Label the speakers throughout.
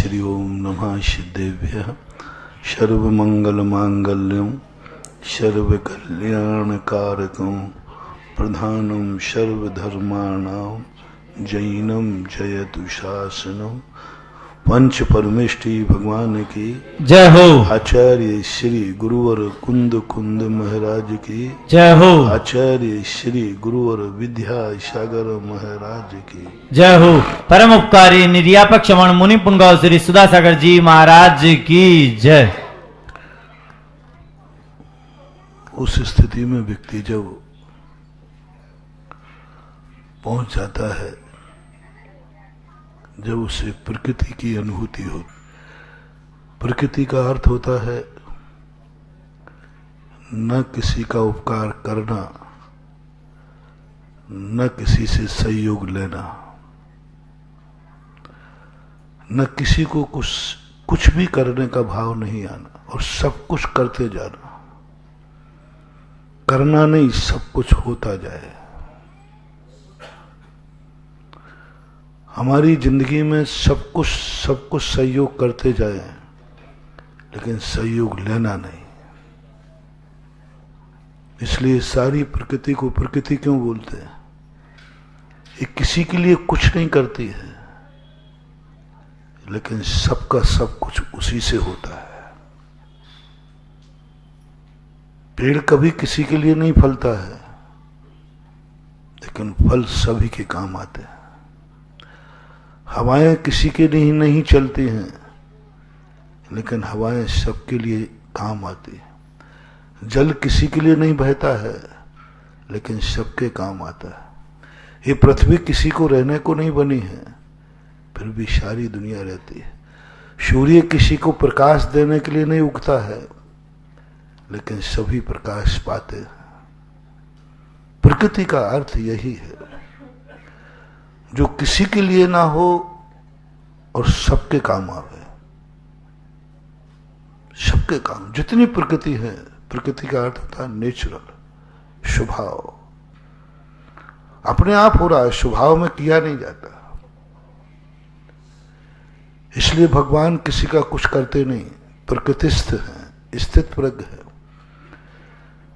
Speaker 1: श्री ओम नमः सिद्धेभ्यः सर्वमंगलमांगल्यं सर्वकल्याणकारकं प्रधानं सर्वधर्माणां जैनं जयतु शासनं। पंच परमेष्टि भगवान की
Speaker 2: जय हो।
Speaker 1: आचार्य श्री गुरुवर कुंद कुंद महाराज की
Speaker 2: जय हो।
Speaker 1: आचार्य श्री गुरुवर विद्या सागर महाराज की
Speaker 2: जय हो। परम उपकारी निर्यापक श्रवण मुनि पुंगव श्री सुधासागर जी महाराज की जय।
Speaker 1: उस स्थिति में व्यक्ति जब पहुंच जाता है, जब उसे प्रकृति की अनुभूति हो। प्रकृति का अर्थ होता है न किसी का उपकार करना, न किसी से सहयोग लेना, न किसी को कुछ भी करने का भाव नहीं आना और सब कुछ करते जाना। करना नहीं, सब कुछ होता जाए। हमारी जिंदगी में सब कुछ सहयोग करते जाए, लेकिन सहयोग लेना नहीं। इसलिए सारी प्रकृति को प्रकृति क्यों बोलते हैं? ये किसी के लिए कुछ नहीं करती है, लेकिन सबका सब कुछ उसी से होता है। पेड़ कभी किसी के लिए नहीं फलता है, लेकिन फल सभी के काम आते हैं। हवाएं किसी के लिए नहीं चलती हैं, लेकिन हवाएं सबके लिए काम आती हैं। जल किसी के लिए नहीं बहता है, लेकिन सबके काम आता है। ये पृथ्वी किसी को रहने को नहीं बनी है, फिर भी सारी दुनिया रहती है। सूर्य किसी को प्रकाश देने के लिए नहीं उगता है, लेकिन सभी प्रकाश पाते हैं। प्रकृति का अर्थ यही है, जो किसी के लिए ना हो और सबके काम आवे। सबके काम, जितनी प्रकृति है, प्रकृति का अर्थ होता है नेचुरल, स्वभाव। अपने आप हो रहा है, स्वभाव में किया नहीं जाता। इसलिए भगवान किसी का कुछ करते नहीं, प्रकृतिस्थ हैं, स्थित प्रज्ञ है।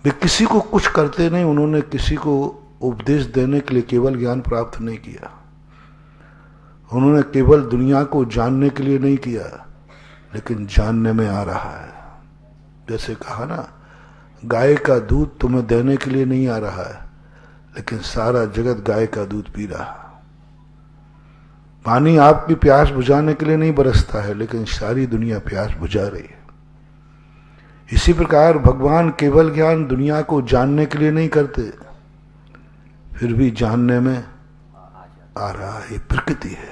Speaker 1: वे किसी को कुछ करते नहीं। उन्होंने किसी को उपदेश देने के लिए केवल ज्ञान प्राप्त नहीं किया। उन्होंने केवल दुनिया को जानने के लिए नहीं किया, लेकिन जानने में आ रहा है। जैसे कहा ना, गाय का दूध तुम्हें देने के लिए नहीं आ रहा है, लेकिन सारा जगत गाय का दूध पी रहा है। पानी आपकी प्यास बुझाने के लिए नहीं बरसता है, लेकिन सारी दुनिया प्यास बुझा रही है। इसी प्रकार भगवान केवल ज्ञान दुनिया को जानने के लिए नहीं करते, फिर भी जानने में आ रहा है। प्रकृति है,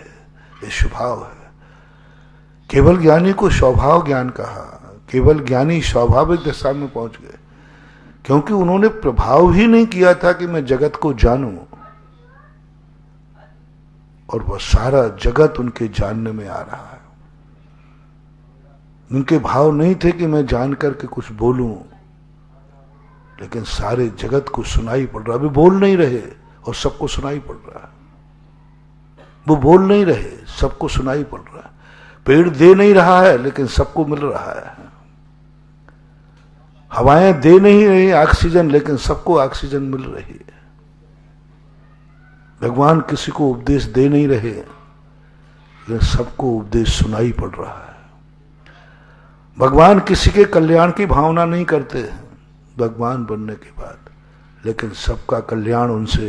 Speaker 1: ये स्वभाव है। केवल ज्ञानी को स्वभाव ज्ञान कहा। केवल ज्ञानी स्वाभाविक दशा में पहुंच गए, क्योंकि उन्होंने प्रभाव ही नहीं किया था कि मैं जगत को जानूं, और वह सारा जगत उनके जानने में आ रहा है। उनके भाव नहीं थे कि मैं जान करके कुछ बोलूं, लेकिन सारे जगत को सुनाई पड़ रहा। अभी बोल नहीं रहे और सबको सुनाई पड़ रहा है। वो बोल नहीं रहे, सबको सुनाई पड़ रहा है। पेड़ दे नहीं रहा है, लेकिन सबको मिल रहा है। हवाएं दे नहीं रही ऑक्सीजन, लेकिन सबको ऑक्सीजन मिल रही है। भगवान किसी को उपदेश दे नहीं रहे, लेकिन सबको उपदेश सुनाई पड़ रहा है। भगवान किसी के कल्याण की भावना नहीं करते हैं भगवान बनने के बाद, लेकिन सबका कल्याण उनसे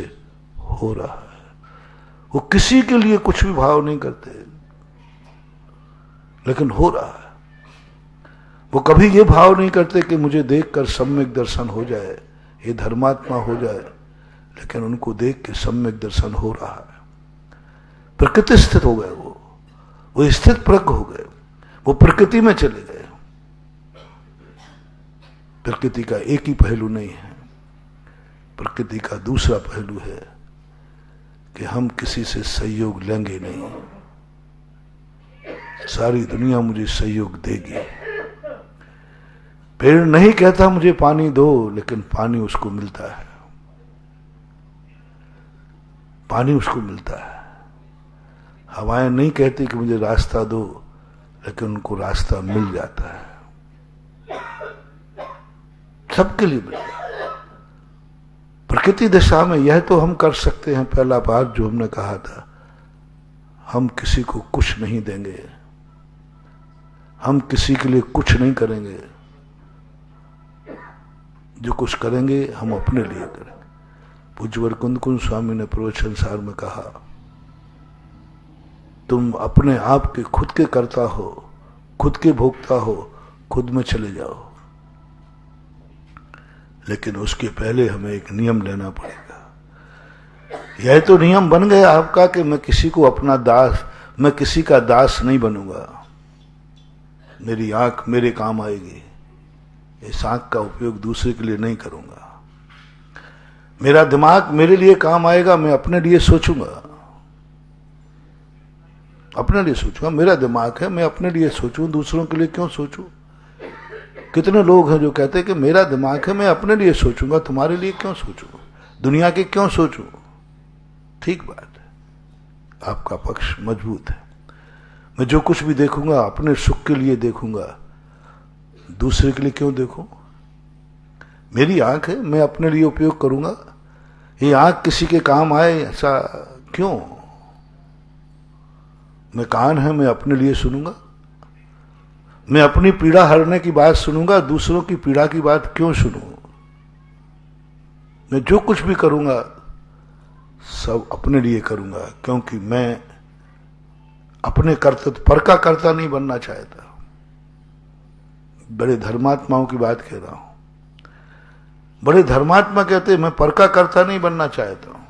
Speaker 1: हो रहा है। वो किसी के लिए कुछ भी भाव नहीं करते, लेकिन हो रहा है। वो कभी ये भाव नहीं करते कि मुझे देखकर सम्यक दर्शन हो जाए, ये धर्मात्मा हो जाए, लेकिन उनको देख के सम्यक दर्शन हो रहा है। प्रकृति स्थित हो गए, वो स्थित प्रज्ञ हो गए, वो प्रकृति में चले गए। प्रकृति का एक ही पहलू नहीं है, प्रकृति का दूसरा पहलू है कि हम किसी से सहयोग लेंगे नहीं। सारी दुनिया मुझे सहयोग देगी। पेड़ नहीं कहता मुझे पानी दो, लेकिन पानी उसको मिलता है। पानी उसको मिलता है। हवाएं नहीं कहती कि मुझे रास्ता दो, लेकिन उनको रास्ता मिल जाता है, सबके लिए मिल जाता है। प्रकृति दशा में यह तो हम कर सकते हैं, पहला बात जो हमने कहा था, हम किसी को कुछ नहीं देंगे, हम किसी के लिए कुछ नहीं करेंगे, जो कुछ करेंगे हम अपने लिए करेंगे। पूज्यवर कुंद स्वामी ने प्रवचन सार में कहा, तुम अपने आप के खुद के कर्ता हो, खुद के भोक्ता हो, खुद में चले जाओ, लेकिन उसके पहले हमें एक नियम लेना पड़ेगा। यह तो नियम बन गया आपका कि मैं किसी को अपना दास, मैं किसी का दास नहीं बनूंगा, मेरी आंख मेरे काम आएगी, इस आंख का उपयोग दूसरे के लिए नहीं करूंगा, मेरा दिमाग मेरे लिए काम आएगा, मैं अपने लिए सोचूंगा, अपने लिए सोचूंगा, मेरा दिमाग है, मैं अपने लिए सोचूं, दूसरों के लिए क्यों सोचूं। कितने लोग हैं जो कहते हैं कि मेरा दिमाग है, मैं अपने लिए सोचूंगा, तुम्हारे लिए क्यों सोचूं, दुनिया के क्यों सोचूं। ठीक बात है, आपका पक्ष मजबूत है। मैं जो कुछ भी देखूंगा अपने सुख के लिए देखूंगा, दूसरे के लिए क्यों देखूं। मेरी आंख है, मैं अपने लिए उपयोग करूंगा, ये आंख किसी के काम आए ऐसा क्यों। मैं कान है, मैं अपने लिए सुनूंगा, मैं अपनी पीड़ा हरने की बात सुनूंगा, दूसरों की पीड़ा की बात क्यों सुनूं। मैं जो कुछ भी करूंगा सब अपने लिए करूंगा, क्योंकि मैं अपने कर्तव्य पर का कर्ता नहीं बनना चाहता। बड़े धर्मात्माओं की बात कह रहा हूं। बड़े धर्मात्मा कहते मैं पर का कर्ता नहीं बनना चाहता हूं,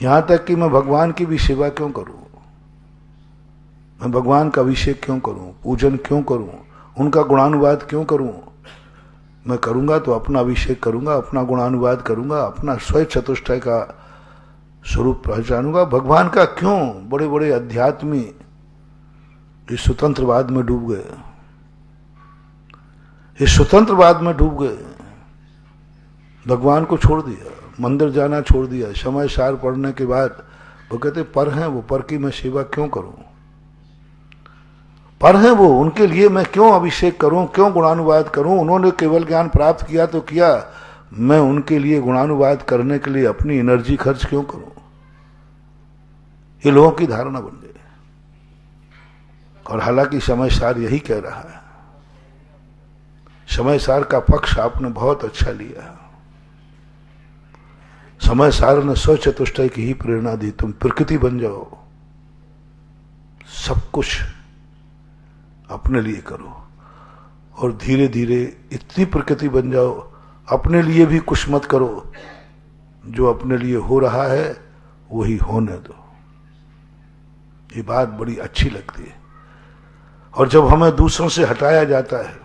Speaker 1: यहां तक कि मैं भगवान की भी सेवा क्यों करूं, मैं भगवान का अभिषेक क्यों करूं, पूजन क्यों करूं, उनका गुणानुवाद क्यों करूं। मैं करूंगा तो अपना अभिषेक करूंगा, अपना गुणानुवाद करूंगा, अपना स्वयं चतुष्टय का स्वरूप पहचानूंगा। भगवान का क्यों। बड़े बड़े अध्यात्मी इस स्वतंत्रवाद में डूब गए, इस स्वतंत्रवाद में डूब गए, भगवान को छोड़ दिया, मंदिर जाना छोड़ दिया। समय सार पढ़ने के बाद वो कहते पर हैं, वो पर की मैं सेवा क्यों करूं, पर हैं वो, उनके लिए मैं क्यों अभिषेक करूं, क्यों गुणानुवाद करूं। उन्होंने केवल ज्ञान प्राप्त किया तो किया, मैं उनके लिए गुणानुवाद करने के लिए अपनी एनर्जी खर्च क्यों करूं। ये लोगों की धारणा बन गई, और हालांकि समय सार यही कह रहा है। समय सार का पक्ष आपने बहुत अच्छा लिया। समय सार ने स्व चतुष्टय की ही प्रेरणा दी, तुम प्रकृति बन जाओ, सब कुछ अपने लिए करो, और धीरे धीरे इतनी प्रकृति बन जाओ, अपने लिए भी कुछ मत करो, जो अपने लिए हो रहा है वही होने दो। ये बात बड़ी अच्छी लगती है। और जब हमें दूसरों से हटाया जाता है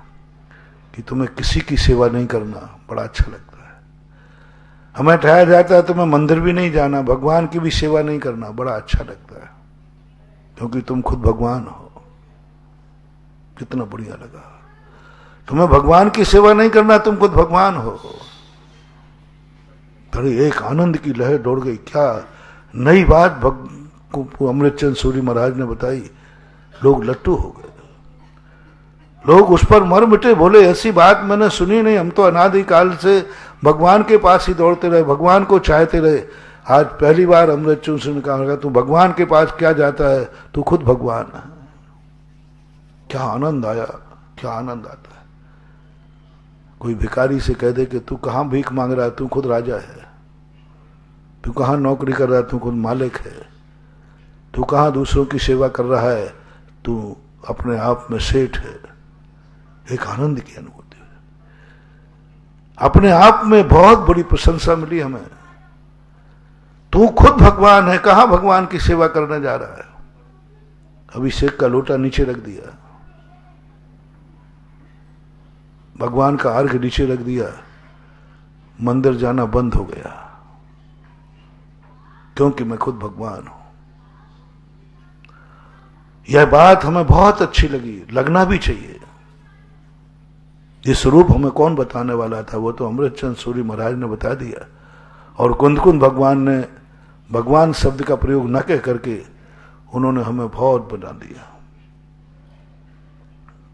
Speaker 1: कि तुम्हें किसी की सेवा नहीं करना, बड़ा अच्छा लगता है। हमें हटाया जाता है तुम्हें मंदिर भी नहीं जाना, भगवान की भी सेवा नहीं करना, बड़ा अच्छा लगता है, क्योंकि तुम खुद भगवान हो। कितना बढ़िया लगा। तुम्हें भगवान की सेवा नहीं करना, तुम खुद भगवान हो। बड़ी एक आनंद की लहर दौड़ गई। क्या नई बात अमृतचंद सूरी महाराज ने बताई। लोग लट्टू हो गए, लोग उस पर मर मिटे, बोले ऐसी बात मैंने सुनी नहीं, हम तो अनादिकाल से भगवान के पास ही दौड़ते रहे, भगवान को चाहते रहे। आज पहली बार अमृतचंद सूरी ने कहा तू भगवान के पास क्या जाता है, तू खुद भगवान है। क्या आनंद आया, क्या आनंद आता है। कोई भिखारी से कह दे कि तू कहां भीख मांग रहा है, तू खुद राजा है। तू कहां नौकरी कर रहा है, तू खुद मालिक है। तू कहां दूसरों की सेवा कर रहा है, तू अपने आप में सेठ है। एक आनंद की अनुभूति है। अपने आप में बहुत बड़ी प्रशंसा मिली हमें। तू खुद भगवान है, कहां भगवान की सेवा करने जा रहा है। अभिषेक का लोटा नीचे रख दिया, भगवान का अर्घ नीचे रख दिया, मंदिर जाना बंद हो गया, क्योंकि मैं खुद भगवान हूं। यह बात हमें बहुत अच्छी लगी, लगना भी चाहिए। ये स्वरूप हमें कौन बताने वाला था, वो तो अमृतचंद सूरी महाराज ने बता दिया। और कुंद भगवान ने भगवान शब्द का प्रयोग न कह करके उन्होंने हमें बहुत बना दिया।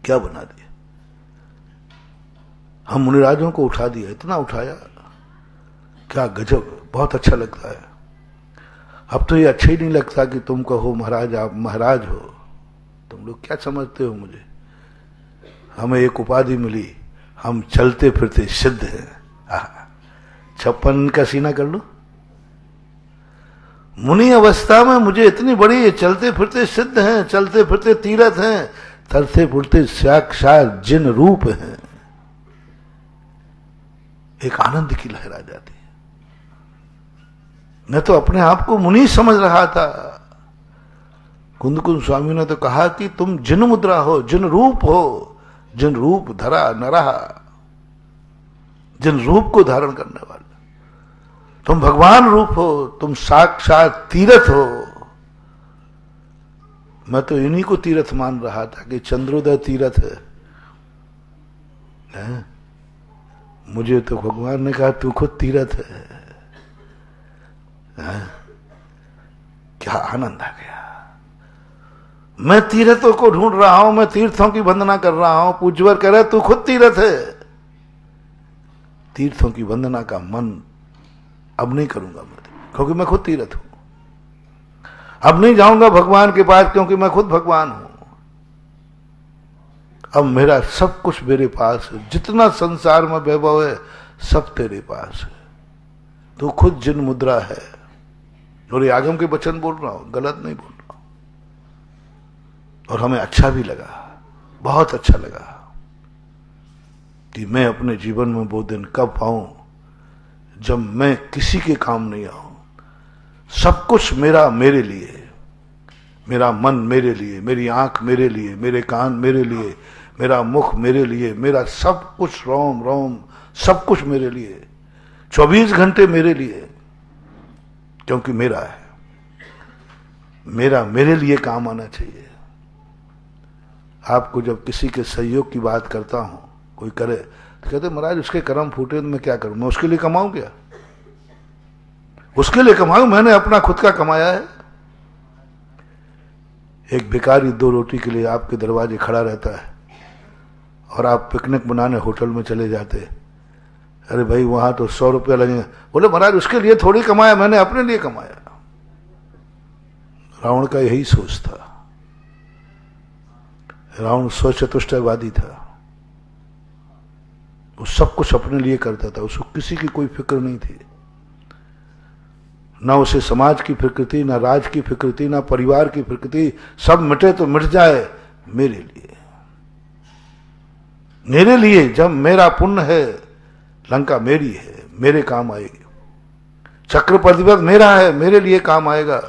Speaker 1: क्या बना दिया? हम मुनिराजों को उठा दिया, इतना उठाया, क्या गजब, बहुत अच्छा लगता है। अब तो ये अच्छा ही नहीं लगता कि तुम कहो महाराज, आप महाराज हो। तुम लोग क्या समझते हो मुझे? हमें एक उपाधि मिली, हम चलते फिरते सिद्ध हैं। 56 का सीना कर लो। मुनि अवस्था में मुझे इतनी बड़ी, ये चलते फिरते सिद्ध हैं, चलते फिरते तीर्थ हैं, चलते फिरते साक्षात जिन रूप हैं। एक आनंद की लहर आ जाती है। मैं तो अपने आप को मुनि समझ रहा था। कुंदकुंद स्वामी ने तो कहा कि तुम जिन मुद्रा हो, जिन रूप हो, जिन रूप धरा न रहा, जिन रूप को धारण करने वाले, तुम भगवान रूप हो, तुम साक्षात तीर्थ हो। मैं तो इन्हीं को तीर्थ मान रहा था कि चंद्रोदय तीर्थ है। मुझे तो भगवान ने कहा तू खुद तीर्थ है। क्या आनंद आ गया। मैं तीर्थों को ढूंढ रहा हूं, मैं तीर्थों की वंदना कर रहा हूं। पूज्यवर कह रहे तू खुद तीर्थ है। तीर्थों की वंदना का मन अब नहीं करूंगा मैं, क्योंकि मैं खुद तीर्थ हूं। अब नहीं जाऊंगा भगवान के पास, क्योंकि मैं खुद भगवान हूं। अब मेरा सब कुछ मेरे पास है, जितना संसार में वैभव है सब तेरे पास है। तू खुद जिन मुद्रा है। और ये आगम के वचन बोल रहा हूं, गलत नहीं बोल रहा हूं। और हमें अच्छा भी लगा, बहुत अच्छा लगा कि मैं अपने जीवन में वो दिन कब पाऊं जब मैं किसी के काम नहीं आऊं। सब कुछ मेरा, मेरे लिए, मेरा मन मेरे लिए, मेरी आंख मेरे लिए, मेरे कान मेरे लिए, मेरा मुख मेरे लिए, मेरा सब कुछ, रोम रोम सब कुछ मेरे लिए, 24 घंटे मेरे लिए, क्योंकि मेरा है। मेरा मेरे लिए काम आना चाहिए। आपको जब किसी के सहयोग की बात करता हूं, कोई करे तो कहते महाराज उसके कर्म फूटे तो मैं क्या करूं? मैं उसके लिए कमाऊं क्या? उसके लिए कमाऊं? मैंने अपना खुद का कमाया है। एक भिखारी 2 रोटी के लिए आपके दरवाजे खड़ा रहता है और आप पिकनिक बनाने होटल में चले जाते। अरे भाई वहां तो 100 रुपया लगेंगे। बोले महाराज उसके लिए थोड़ी कमाया, मैंने अपने लिए कमाया। रावण का यही सोच था। रावण स्वचतुष्टयवादी था। वो सब कुछ अपने लिए करता था, उसको किसी की कोई फिक्र नहीं थी। ना उसे समाज की फिक्र थी, ना राज की फिक्र थी, ना परिवार की फिक्र थी। सब मिटे तो मिट जाए, मेरे लिए। मेरे लिए जब मेरा पुण्य है, लंका मेरी है, मेरे काम आएगी। चक्र प्रतिपद मेरा है, मेरे लिए काम आएगा।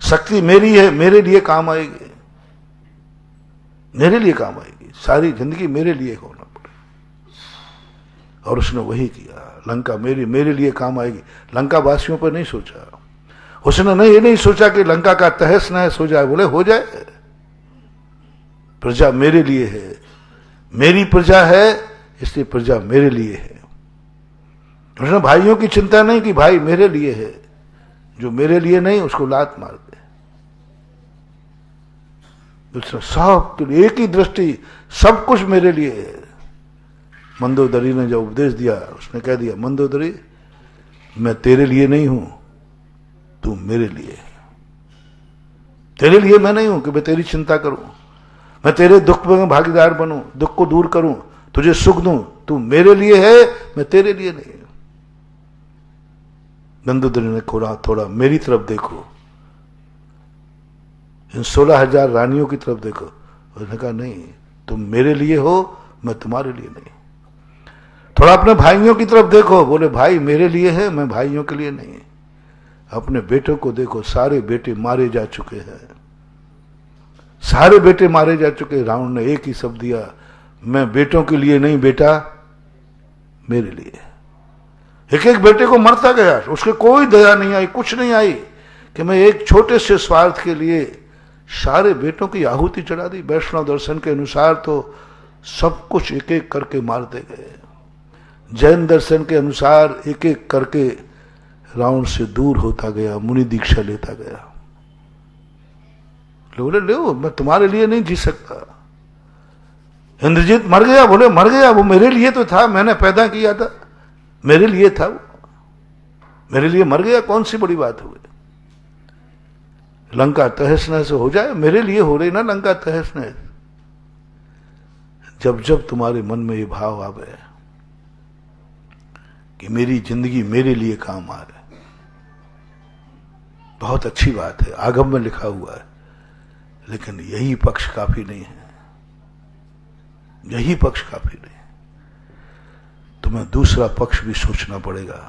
Speaker 1: शक्ति मेरी है, मेरे लिए काम आएगी। मेरे लिए काम आएगी। सारी जिंदगी मेरे लिए होना पड़े। और उसने वही किया। लंका मेरी, मेरे लिए काम आएगी। लंका वासियों पर नहीं सोचा। उसने नहीं, ये नहीं सोचा कि लंका का तहस नहस हो जाए। बोले हो जाए, प्रजा मेरे लिए है, मेरी प्रजा है, इसलिए प्रजा मेरे लिए है। उसने भाइयों की चिंता नहीं कि भाई मेरे लिए है। जो मेरे लिए नहीं उसको लात मार दे। उसने सब एक ही दृष्टि, सब कुछ मेरे लिए है। मंदोदरी ने जब उपदेश दिया, उसने कह दिया मंदोदरी मैं तेरे लिए नहीं हूं, तू मेरे लिए है। तेरे लिए मैं नहीं हूं कि मैं तेरी चिंता करूं, मैं तेरे दुख में भागीदार बनूं, दुख को दूर करूं, तुझे सुख दूं। तू मेरे लिए है, मैं तेरे लिए नहीं। मंदोदरी ने थोड़ा मेरी तरफ देखो, इन 16,000 रानियों की तरफ देखो। उसने कहा नहीं, तुम मेरे लिए हो, मैं तुम्हारे लिए नहीं। थोड़ा अपने भाइयों की तरफ देखो। बोले भाई मेरे लिए है, मैं भाइयों के लिए नहीं। अपने बेटों को देखो, सारे बेटे मारे जा चुके हैं। सारे बेटे मारे जा चुके। रावण ने एक ही शब्द दिया, मैं बेटों के लिए नहीं, बेटा मेरे लिए। एक एक बेटे को मरता गया, उसके कोई दया नहीं आई, कुछ नहीं आई कि मैं एक छोटे से स्वार्थ के लिए सारे बेटों की आहुति चढ़ा दी। वैष्णव दर्शन के अनुसार तो सब कुछ एक एक करके मारते गए। जैन दर्शन के अनुसार एक एक करके रावण से दूर होता गया, मुनि दीक्षा लेता गया। बोले ले मैं तुम्हारे लिए नहीं जी सकता। इंद्रजीत मर गया, बोले मर गया, वो मेरे लिए तो था, मैंने पैदा किया था, मेरे लिए था वो, मेरे लिए मर गया, कौन सी बड़ी बात हो गई। लंका तहस नहस हो जाए, मेरे लिए हो रही ना लंका तहस नहस। जब जब तुम्हारे मन में ये भाव आवे कि मेरी जिंदगी मेरे लिए काम आ रहा है, बहुत अच्छी बात है, आगम में लिखा हुआ है, लेकिन यही पक्ष काफी नहीं है, यही पक्ष काफी नहीं है। तुम्हें दूसरा पक्ष भी सोचना पड़ेगा,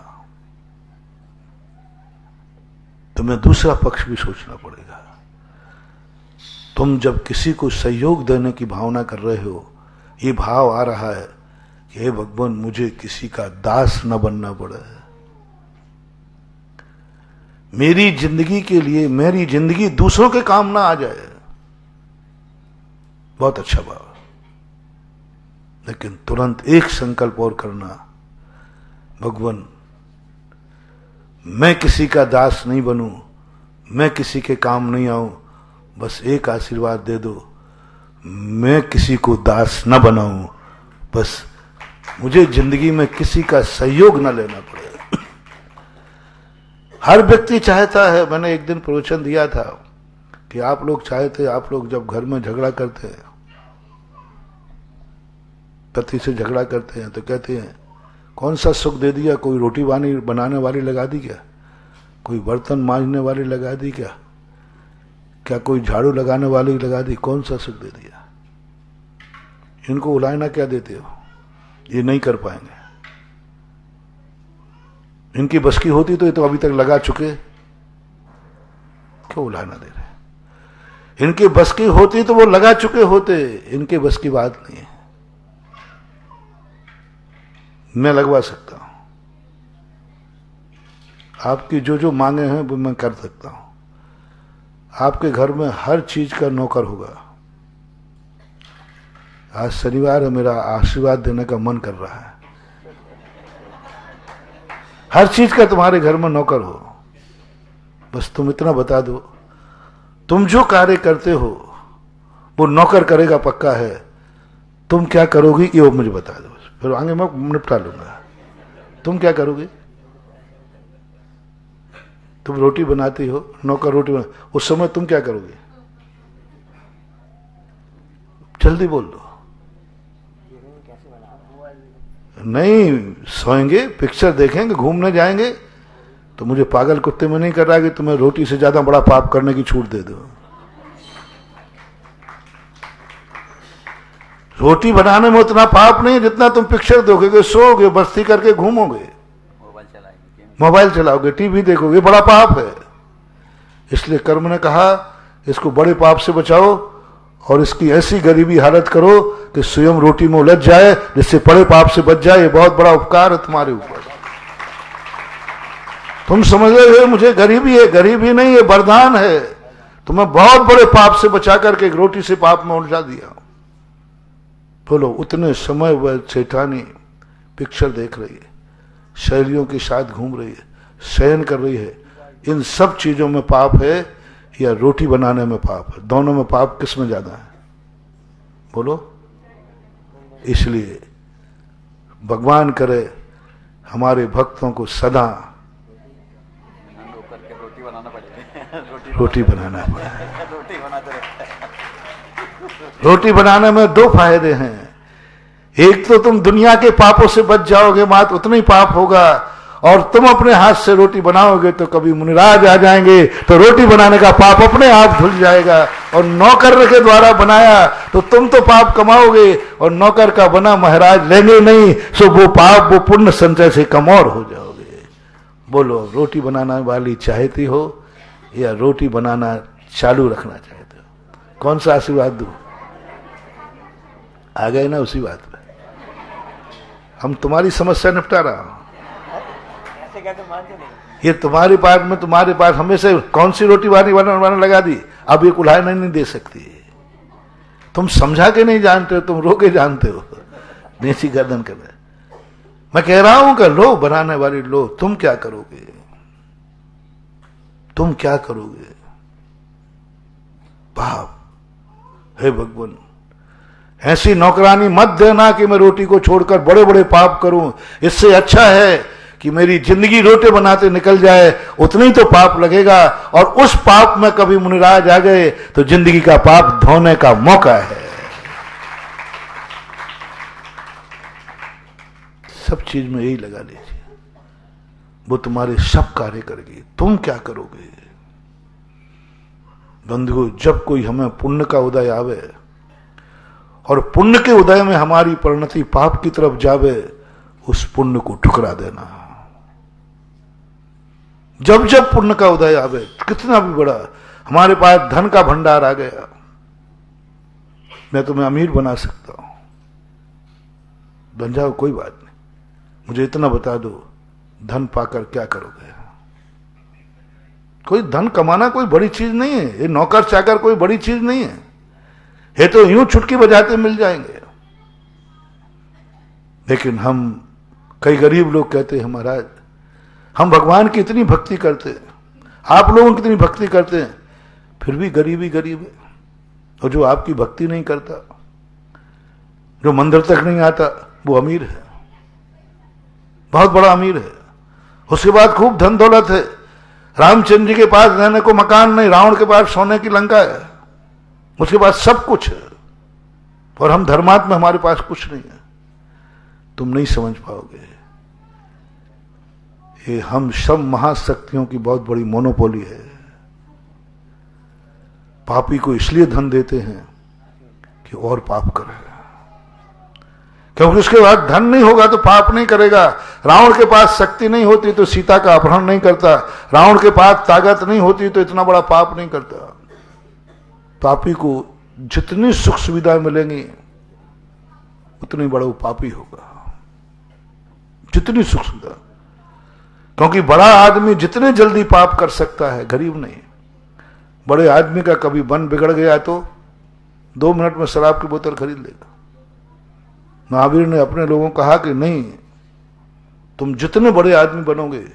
Speaker 1: तुम्हें दूसरा पक्ष भी सोचना पड़ेगा। तुम जब किसी को सहयोग देने की भावना कर रहे हो, ये भाव आ रहा है कि हे भगवान मुझे किसी का दास न बनना पड़े, मेरी जिंदगी के लिए मेरी जिंदगी दूसरों के काम ना आ जाए, बहुत अच्छा भाव। लेकिन तुरंत एक संकल्प और करना, भगवान मैं किसी का दास नहीं बनूं, मैं किसी के काम नहीं आऊं, बस एक आशीर्वाद दे दो, मैं किसी को दास न बनाऊं, बस मुझे जिंदगी में किसी का सहयोग न लेना पड़े। हर व्यक्ति चाहता है, मैंने एक दिन प्रवचन दिया था कि आप लोग चाहते, आप लोग जब घर में झगड़ा करते हैं, पति से झगड़ा करते हैं, तो कहते हैं कौन सा सुख दे दिया, कोई रोटी पानी बनाने वाली लगा दी क्या, कोई बर्तन मांजने वाली लगा दी क्या, क्या कोई झाड़ू लगाने वाली लगा दी, कौन सा सुख दे दिया। इनको उलायना क्या देते हो, ये नहीं कर पाएंगे, इनकी बस की होती तो ये तो अभी तक लगा चुके, क्यों उलायना दे रहे। इनकी बस की होती तो वो लगा चुके होते, इनके बस की बात नहीं है। मैं लगवा सकता हूं, आपकी जो जो मांगे हैं वो मैं कर सकता हूं। आपके घर में हर चीज का नौकर होगा। आज शनिवार है, मेरा आशीर्वाद देने का मन कर रहा है। हर चीज का तुम्हारे घर में नौकर हो, बस तुम इतना बता दो, तुम जो कार्य करते हो वो नौकर करेगा पक्का है, तुम क्या करोगी ये वो मुझे बता दो, फिर आगे मैं निपटा लूंगा। तुम क्या करोगे, तुम रोटी बनाती हो, नौकर रोटी बना, उस समय तुम क्या करोगे, जल्दी बोल दो। नहीं सोएंगे, पिक्चर देखेंगे, घूमने जाएंगे, तो मुझे पागल कुत्ते में नहीं कर रहा कि तुम्हें रोटी से ज्यादा बड़ा पाप करने की छूट दे दो। रोटी बनाने में उतना पाप नहीं जितना तुम पिक्चर देखोगे, सोओगे, बस्ती करके घूमोगे, मोबाइल चलाओगे, टीवी देखोगे, बड़ा पाप है। इसलिए कर्म ने कहा इसको बड़े पाप से बचाओ और इसकी ऐसी गरीबी हालत करो कि स्वयं रोटी में उलझ जाए, जिससे बड़े पाप से बच जाए। ये बहुत बड़ा उपकार है तुम्हारे ऊपर। तुम समझ रहे हो मुझे गरीबी है, गरीबी नहीं, ये वरदान है। तुम्हें बहुत बड़े पाप से बचा करके एक रोटी से पाप में उलझा दिया। बोलो, उतने समय वह शैतानी पिक्चर देख रही है, शैलियों के साथ घूम रही है, शयन कर रही है, इन सब चीजों में पाप है या रोटी बनाने में पाप है? दोनों में पाप किस में ज्यादा है? बोलो। इसलिए भगवान करे हमारे भक्तों को सदा रोटी बनाना पड़े। रोटी बनाने में दो फायदे हैं। एक तो तुम दुनिया के पापों से बच जाओगे, मात्र उतना ही पाप होगा, और तुम अपने हाथ से रोटी बनाओगे तो कभी मुनिराज आ जाएंगे तो रोटी बनाने का पाप अपने आप धुल जाएगा। और नौकर के द्वारा बनाया तो तुम तो पाप कमाओगे और नौकर का बना महाराज लेंगे नहीं, सो वो पाप वो पुण्य संचय से कम और हो जाओगे। बोलो, रोटी बनाने वाली चाहती हो या रोटी बनाना चालू रखना चाहते हो? कौन सा आशीर्वाद दूं? आ गए ना उसी बात पे। हम तुम्हारी समस्या निपटा रहा हूं। ये तुम्हारे पास में, तुम्हारे पास हमेशा कौन सी रोटी बनाने लगा दी, अब ये कुल्हाड़ी नहीं दे सकती। तुम समझा के नहीं जानते हो, तुम रो के जानते हो। देसी गर्दन कर रहे। मैं कह रहा हूं कि लो, बनाने वाली लो, तुम क्या करोगे? तुम क्या करोगे? पाप। हे भगवान, ऐसी नौकरानी मत देना कि मैं रोटी को छोड़कर बड़े बड़े पाप करूं। इससे अच्छा है कि मेरी जिंदगी रोटी बनाते निकल जाए, उतनी तो पाप लगेगा, और उस पाप में कभी मुनिराज आ गए तो जिंदगी का पाप धोने का मौका है। सब चीज में यही लगा लीजिए, वो तुम्हारे सब कार्य करेगी, तुम क्या करोगे। बंधुओं, जब कोई हमें पुण्य का उदय आवे और पुण्य के उदय में हमारी परिणति पाप की तरफ जावे, उस पुण्य को ठुकरा देना। जब जब पुण्य का उदय आवे, कितना भी बड़ा हमारे पास धन का भंडार आ गया, मैं तुम्हें अमीर बना सकता हूं, बन जाओ, कोई बात नहीं, मुझे इतना बता दो, धन पाकर क्या करोगे। कोई धन कमाना कोई बड़ी चीज नहीं है, ये नौकर चाकर कोई बड़ी चीज नहीं है, ये तो यूं चुटकी बजाते मिल जाएंगे। लेकिन हम कई गरीब लोग कहते हैं महाराज हम भगवान की इतनी भक्ति करते हैं, आप लोगों की इतनी भक्ति करते हैं, फिर भी गरीबी गरीब है। और जो आपकी भक्ति नहीं करता, जो मंदिर तक नहीं आता, वो अमीर है, बहुत बड़ा अमीर है। उसके बाद खूब धन दौलत है, रामचंद्र जी के पास रहने को मकान नहीं, रावण के पास सोने की लंका है, उसके पास सब कुछ है, और हम धर्मात्मा, हमारे पास कुछ नहीं है। तुम नहीं समझ पाओगे, ये हम सब महाशक्तियों की बहुत बड़ी मोनोपोली है। पापी को इसलिए धन देते हैं कि और पाप करे, क्योंकि उसके बाद धन नहीं होगा तो पाप नहीं करेगा। रावण के पास शक्ति नहीं होती तो सीता का अपहरण नहीं करता, रावण के पास ताकत नहीं होती तो इतना बड़ा पाप नहीं करता। पापी को जितनी सुख सुविधा मिलेंगी उतनी बड़ा वो पापी होगा, जितनी सुख सुविधा। क्योंकि बड़ा आदमी जितने जल्दी पाप कर सकता है, गरीब नहीं। बड़े आदमी का कभी मन बिगड़ गया तो 2 मिनट में शराब की बोतल खरीद लेगा। महावीर ने अपने लोगों को कहा कि नहीं, तुम जितने बड़े आदमी बनोगे,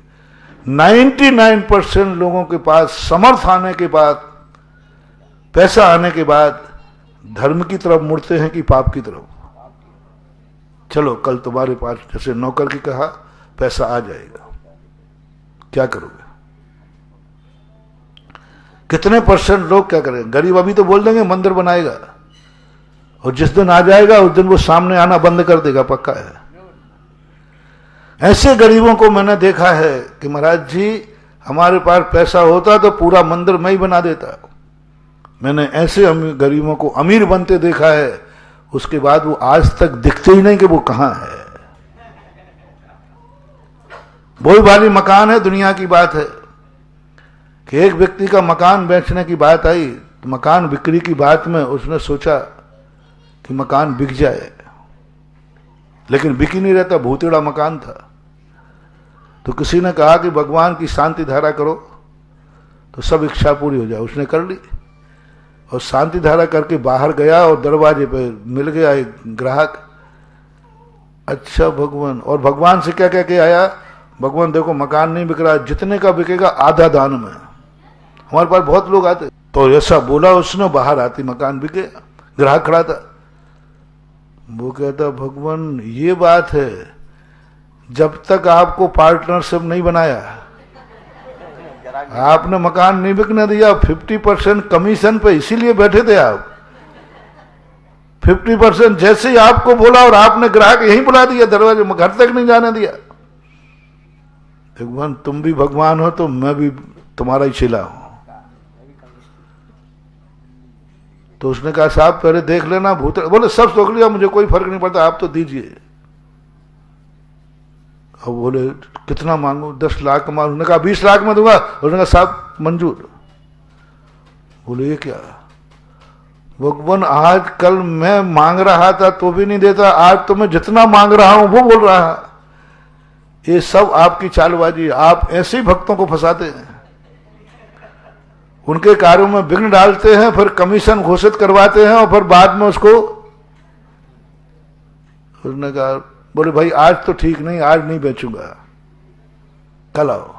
Speaker 1: 99% लोगों के पास समर्थ आने के बाद, पैसा आने के बाद धर्म की तरफ मुड़ते हैं कि पाप की तरफ। चलो कल तुम्हारे पास, जैसे नौकर की कहा, पैसा आ जाएगा, क्या करोगे। कितने % लोग क्या करेंगे। गरीब अभी तो बोल देंगे मंदिर बनाएगा, और जिस दिन आ जाएगा उस दिन वो सामने आना बंद कर देगा, पक्का है। ऐसे गरीबों को मैंने देखा है कि महाराज जी हमारे पास पैसा होता तो पूरा मंदिर मैं ही बना देता। मैंने ऐसे गरीबों को अमीर बनते देखा है, उसके बाद वो आज तक दिखते ही नहीं कि वो कहां है। वही वाली मकान है, दुनिया की बात है कि एक व्यक्ति का मकान बेचने की बात आई, तो मकान बिक्री की बात में उसने सोचा कि मकान बिक जाए, लेकिन बिक ही नहीं रहता, भूतेड़ा मकान था। तो किसी ने कहा कि भगवान की शांति धारा करो तो सब इच्छा पूरी हो जाए। उसने कर ली और शांति धारा करके बाहर गया और दरवाजे पे मिल गया एक ग्राहक। अच्छा भगवान, और भगवान से क्या कह के आया, भगवान देखो मकान नहीं बिक रहा, जितने का बिकेगा आधा दान में। हमारे पास बहुत लोग आते, तो ऐसा बोला उसने, बाहर आती मकान बिक गया। ग्राहक खड़ा था, वो कहता भगवान ये बात है, जब तक आपको पार्टनरशिप नहीं बनाया, आपने मकान नहीं बिकने दिया, 50% कमीशन पे इसीलिए बैठे थे आप। 50% जैसे ही आपको बोला और आपने ग्राहक यहीं बुला दिया, दरवाजे में, घर तक नहीं जाने दिया। भगवान तुम भी भगवान हो तो मैं भी तुम्हारा ही चेला हूं। तो उसने कहा साहब पहले देख लेना भूत। बोले सब सोच लिया, मुझे कोई फर्क नहीं पड़ता, आप तो दीजिए। अब बोले कितना मांगू, 10 लाख का मांगू। उसने कहा 20 लाख में दूंगा। उसने कहा साहब मंजूर। बोले ये क्या भगवान, आज कल मैं मांग रहा था तो भी नहीं देता, आज तो मैं जितना मांग रहा हूं वो बोल रहा है। ये सब आपकी चालबाजी, आप ऐसे ही भक्तों को फंसाते हैं, उनके कार्यों में विघ्न डालते हैं, फिर कमीशन घोषित करवाते हैं और फिर बाद में उसको। उसने कहा, बोले भाई आज तो ठीक नहीं, आज नहीं बेचूंगा, कल आओ।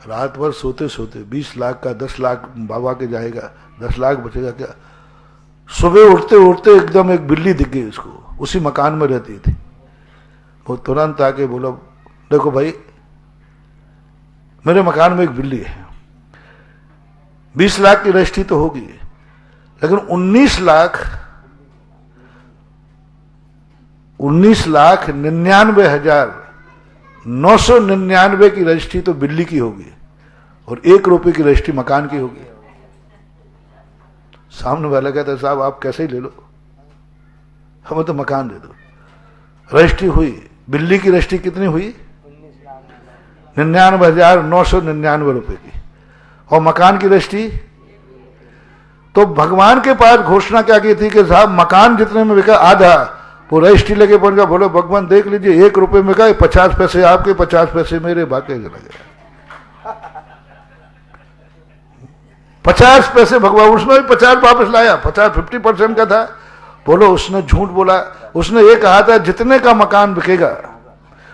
Speaker 1: रात भर सोते सोते 20 लाख का 10 लाख बाबा के जाएगा, 10 लाख बचेगा क्या। सुबह उठते उठते एकदम एक बिल्ली दिख गई उसको, उसी मकान में रहती थी। वो तुरंत आके बोला, देखो भाई मेरे मकान में एक बिल्ली है, 20 लाख की रजिस्ट्री तो होगी, लेकिन 19,99,999 की रजिस्ट्री तो बिल्ली की होगी और 1 रुपए की रजिस्ट्री मकान की होगी। सामने वाला कहता है, साहब आप कैसे ही ले लो, हमें तो मकान दे दो। रजिस्ट्री हुई, बिल्ली की रजिस्ट्री कितनी हुई? 99,999 रुपए की, और मकान की रजिस्ट्री। तो भगवान के पास घोषणा क्या की थी कि साहब मकान जितने में बिका आधा, वो रजिस्ट्री लेके पहुंच गया, बोले भगवान देख लीजिए 1 रुपए में का 50 पैसे आपके, 50 पैसे मेरे, बाकी चला गया 50 पैसे भगवान, उसमें भी 50 वापस लाया, 50% का था। बोलो उसने झूठ बोला, उसने ये कहा था जितने का मकान बिकेगा,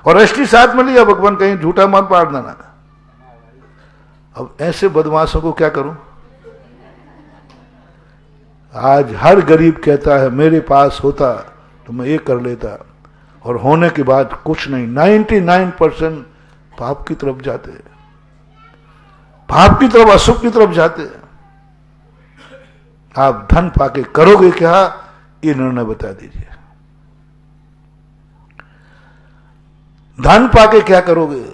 Speaker 1: और रजिस्ट्री साथ में लिया, भगवान कहीं झूठा मान पाड़ देना। अब ऐसे बदमाशों को क्या करूं? आज हर गरीब कहता है मेरे पास होता तो मैं ये कर लेता, और होने के बाद कुछ नहीं। 99% पाप की तरफ जाते हैं, पाप की तरफ, अशुभ की तरफ जाते हैं। आप धन पाके करोगे क्या, ये निर्णय बता दीजिए। धन पाके क्या करोगे?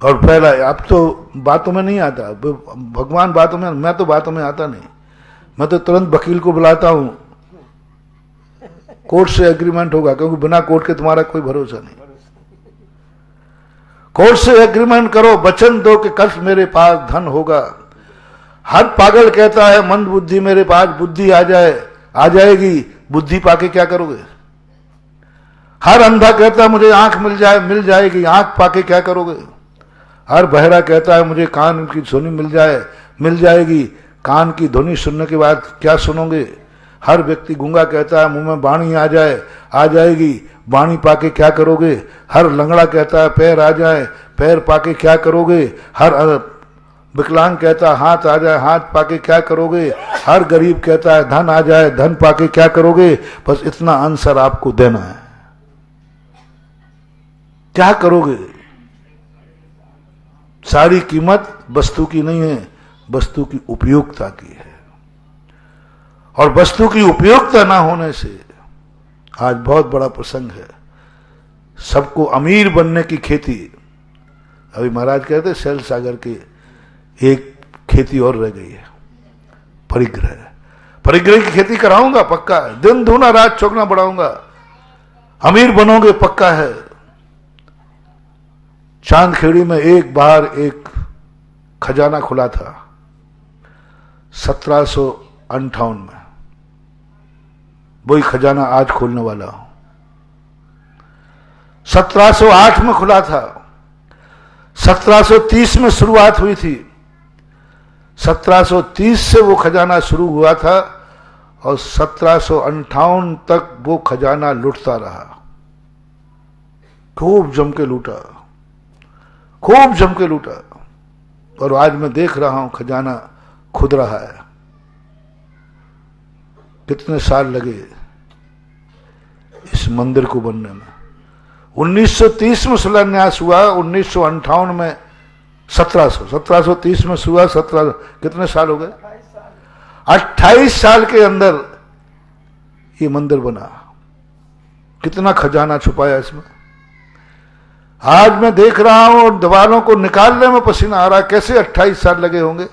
Speaker 1: और पहला, अब तो बातों में नहीं आता, भगवान बातों में, मैं तो बातों में आता नहीं, मैं तो तुरंत वकील को बुलाता हूं, कोर्ट से एग्रीमेंट होगा, क्योंकि बिना कोर्ट के तुम्हारा कोई भरोसा नहीं। कोर्ट से एग्रीमेंट करो, वचन दो कि कल मेरे पास धन होगा। हर पागल कहता है मंद बुद्धि मेरे पास बुद्धि आ जाएगी, बुद्धि पाके क्या करोगे? हर अंधा कहता है मुझे आंख मिल जाएगी, आंख पाके क्या करोगे? हर बहरा कहता है मुझे कान की ध्वनि मिल जाएगी, कान की ध्वनि सुनने के बाद क्या सुनोगे? हर व्यक्ति गूंगा कहता है मुंह में वाणी आ जाएगी, वाणी पाके क्या करोगे? हर लंगड़ा कहता है पैर आ जाए, पैर पाके क्या करोगे? हर विकलांग कहता है हाथ आ जाए, हाथ पाके क्या करोगे? हर गरीब कहता है धन आ जाए, धन पाके क्या करोगे? बस इतना आंसर आपको देना है। क्या करोगे? सारी कीमत वस्तु की नहीं है, वस्तु की उपयोगिता की है, और वस्तु की उपयोगिता ना होने से आज बहुत बड़ा प्रसंग है। सबको अमीर बनने की खेती, अभी महाराज कहते शैल सागर के एक खेती और रह गई है, परिग्रह की खेती कराऊंगा पक्का है, दिन दूना रात चौगना बढ़ाऊंगा, अमीर बनोगे पक्का है। चांदखेड़ी में एक बार एक खजाना खुला था 1758 में, वही खजाना आज खोलने वाला हूं। 1708 में खुला था, 1730 में शुरुआत हुई थी, 1730 से वो खजाना शुरू हुआ था और 1758 तक वो खजाना लूटता रहा, खूब जम के लूटा, खूब जम के लूटा। और आज मैं देख रहा हूं खजाना खुद रहा है। कितने साल लगे इस मंदिर को बनने में? 1930 में शिलान्यास हुआ, 1958 में 1730 में हुआ, 17 कितने साल हो गए? 28 साल के अंदर ये मंदिर बना। कितना खजाना छुपाया इसमें। आज मैं देख रहा हूं और दीवारों को निकालने में पसीना आ रहा है। कैसे 28 साल लगे होंगे?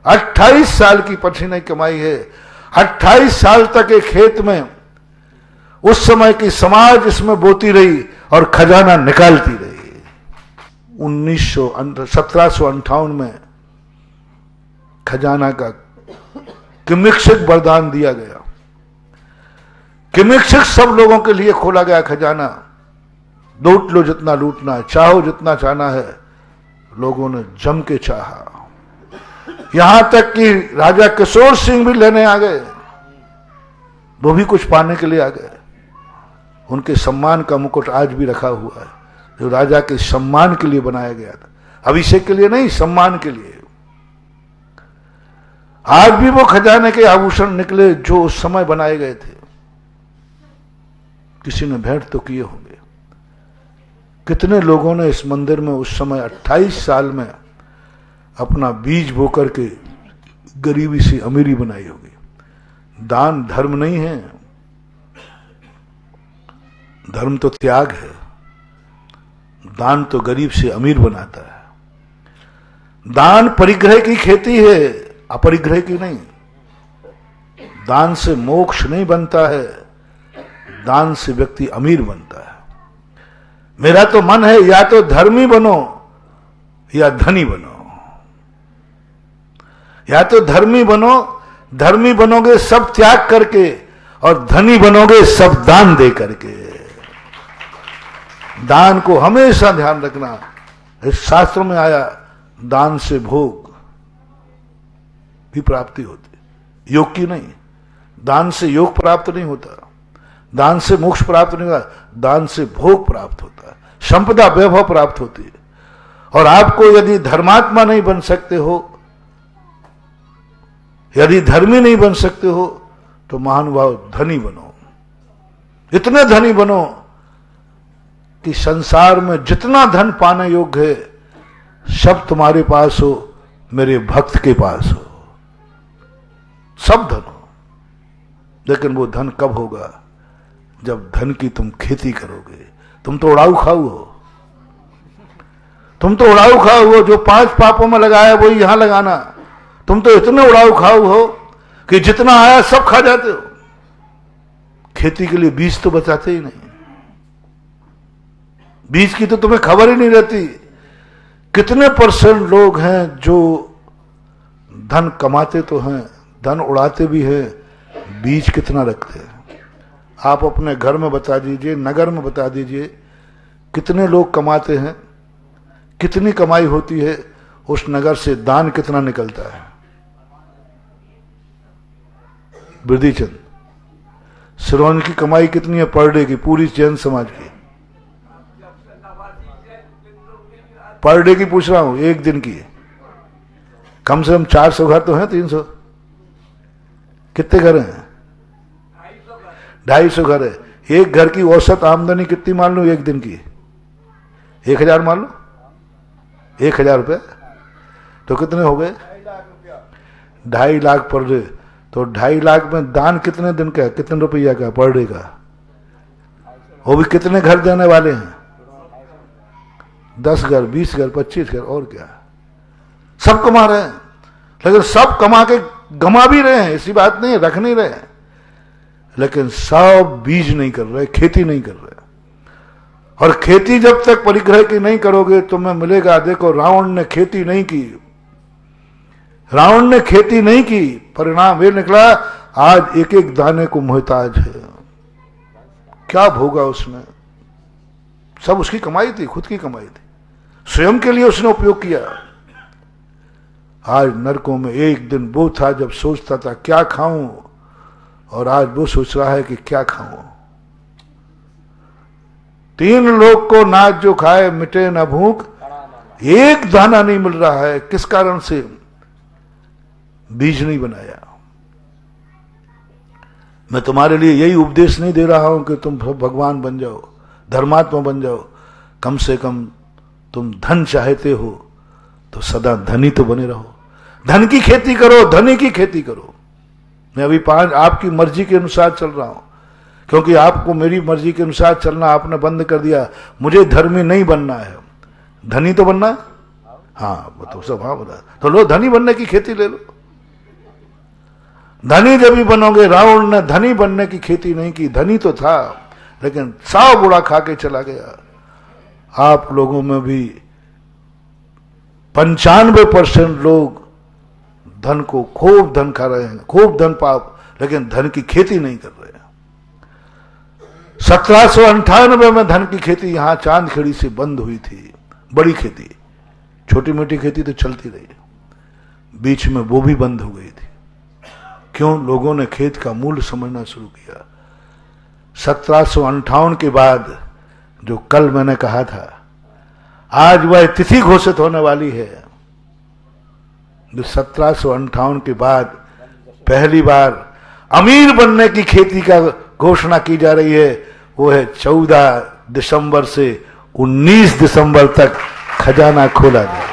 Speaker 1: 28 साल की पसीने की कमाई है। 28 साल तक एक खेत में उस समय की समाज इसमें बोती रही और खजाना निकालती रही। 1758 में खजाना का किमिक्षक वरदान दिया गया। किमिक्षक सब लोगों के लिए खोला गया खजाना। लूट लो जितना लूटना है, चाहो जितना चाहना है। लोगों ने जम के चाहा, यहां तक कि राजा किशोर सिंह भी लेने आ गए, वो भी कुछ पाने के लिए आ गए। उनके सम्मान का मुकुट आज भी रखा हुआ है, जो राजा के सम्मान के लिए बनाया गया था, अभिषेक के लिए नहीं, सम्मान के लिए। आज भी वो खजाने के आभूषण निकले जो उस समय बनाए गए थे। किसी ने भेंट तो किए होंगे। कितने लोगों ने इस मंदिर में उस समय 28 साल में अपना बीज बो करके गरीबी से अमीरी बनाई होगी। दान धर्म नहीं है, धर्म तो त्याग है। दान तो गरीब से अमीर बनाता है। दान परिग्रह की खेती है, अपरिग्रह की नहीं। दान से मोक्ष नहीं बनता है, दान से व्यक्ति अमीर बनता है। मेरा तो मन है या तो धर्मी बनो या धनी बनो। या तो धर्मी बनो, धर्मी बनोगे सब त्याग करके, और धनी बनोगे सब दान दे करके। दान को हमेशा ध्यान रखना। इस शास्त्र में आया दान से भोग भी प्राप्ति होती, योग की नहीं। दान से योग प्राप्त नहीं होता, दान से मोक्ष प्राप्त नहीं होता, दान से भोग प्राप्त होता है, संपदा वैभव प्राप्त होती है। और आपको यदि धर्मात्मा नहीं बन सकते हो, यदि धर्मी नहीं बन सकते हो, तो महानुभाव धनी बनो। इतने धनी बनो कि संसार में जितना धन पाने योग्य है सब तुम्हारे पास हो, मेरे भक्त के पास हो। सब धन हो, लेकिन वो धन कब होगा? जब धन की तुम खेती करोगे। तुम तो उड़ाऊ खाऊ हो, तुम तो उड़ाऊ खाऊ हो। जो 5 पापों में लगाया वही यहां लगाना। तुम तो इतने उड़ाऊ खाऊ हो कि जितना आया सब खा जाते हो। खेती के लिए बीज तो बचाते ही नहीं। बीज की तो तुम्हें खबर ही नहीं रहती। कितने % लोग हैं जो धन कमाते तो हैं, धन उड़ाते भी हैं, बीज कितना रखते हैं? आप अपने घर में बता दीजिए, नगर में बता दीजिए, कितने लोग कमाते हैं, कितनी कमाई होती है, उस नगर से दान कितना निकलता है? वृद्धिचंद, सिरोंज की कमाई कितनी है पर डे की, पूरी जैन समाज की? पर डे की पूछ रहा हूं, एक दिन की। कम से कम 400 घर तो हैं, 300। कितने घर हैं? 250 घर है। एक घर की औसत आमदनी कितनी मान लो एक दिन की? 1000 मान लो। 1000 रुपये तो कितने हो गए? 2.5 लाख पर डे। तो 2.5 लाख में दान कितने दिन का, कितने रुपया का पर डे का? वो भी कितने घर देने वाले हैं? 10 घर, 20 घर, 25 घर, और क्या? सब कमा रहे हैं, लेकिन सब कमा के गमा भी रहे हैं, ऐसी बात नहीं, रख नहीं रहे, लेकिन सब बीज नहीं कर रहे, खेती नहीं कर रहे। और खेती जब तक परिग्रह की नहीं करोगे तुम्हें मिलेगा। देखो, रावण ने खेती नहीं की, रावण ने खेती नहीं की, परिणाम ये निकला आज एक एक दाने को मोहताज है। क्या भोगा उसने? सब उसकी कमाई थी, खुद की कमाई थी, स्वयं के लिए उसने उपयोग किया। आज नरकों में एक दिन वो था जब सोचता था क्या खाऊं, और आज वो सोच रहा है कि क्या खाऊं। 3 लोग को नाच जो खाए मिटे न भूख, एक दाना नहीं मिल रहा है। किस कारण से? बीज नहीं बनाया। मैं तुम्हारे लिए यही उपदेश नहीं दे रहा हूं कि तुम भगवान बन जाओ, धर्मात्मा बन जाओ। कम से कम तुम धन चाहते हो तो सदा धनी तो बने रहो। धन की खेती करो, धनी की खेती करो। मैं अभी 5 आपकी मर्जी के अनुसार चल रहा हूं, क्योंकि आपको मेरी मर्जी के अनुसार चलना आपने बंद कर दिया। मुझे धर्मी नहीं बनना है, धनी तो बनना है। हाँ वो तो सब, हाँ बता तो लो, धनी बनने की खेती ले लो। धनी जब भी बनोगे, रावण ने धनी बनने की खेती नहीं की, धनी तो था लेकिन साव बुरा खा के चला गया। आप लोगों में भी 95% लोग धन को, खूब धन खा रहे हैं, खूब धन पाप, लेकिन धन की खेती नहीं कर रहे हैं। 1798 में धन की खेती यहां चांदखेड़ी से बंद हुई थी। बड़ी खेती, छोटी मोटी खेती तो चलती रही, बीच में वो भी बंद हो गई थी। क्यों? लोगों ने खेत का मूल्य समझना शुरू किया। 1758 के बाद, जो कल मैंने कहा था, आज वह तिथि घोषित होने वाली है जो 1758 के बाद पहली बार अमीर बनने की खेती का घोषणा की जा रही है, वो है 14 दिसंबर से 19 दिसंबर तक खजाना खोला जाए।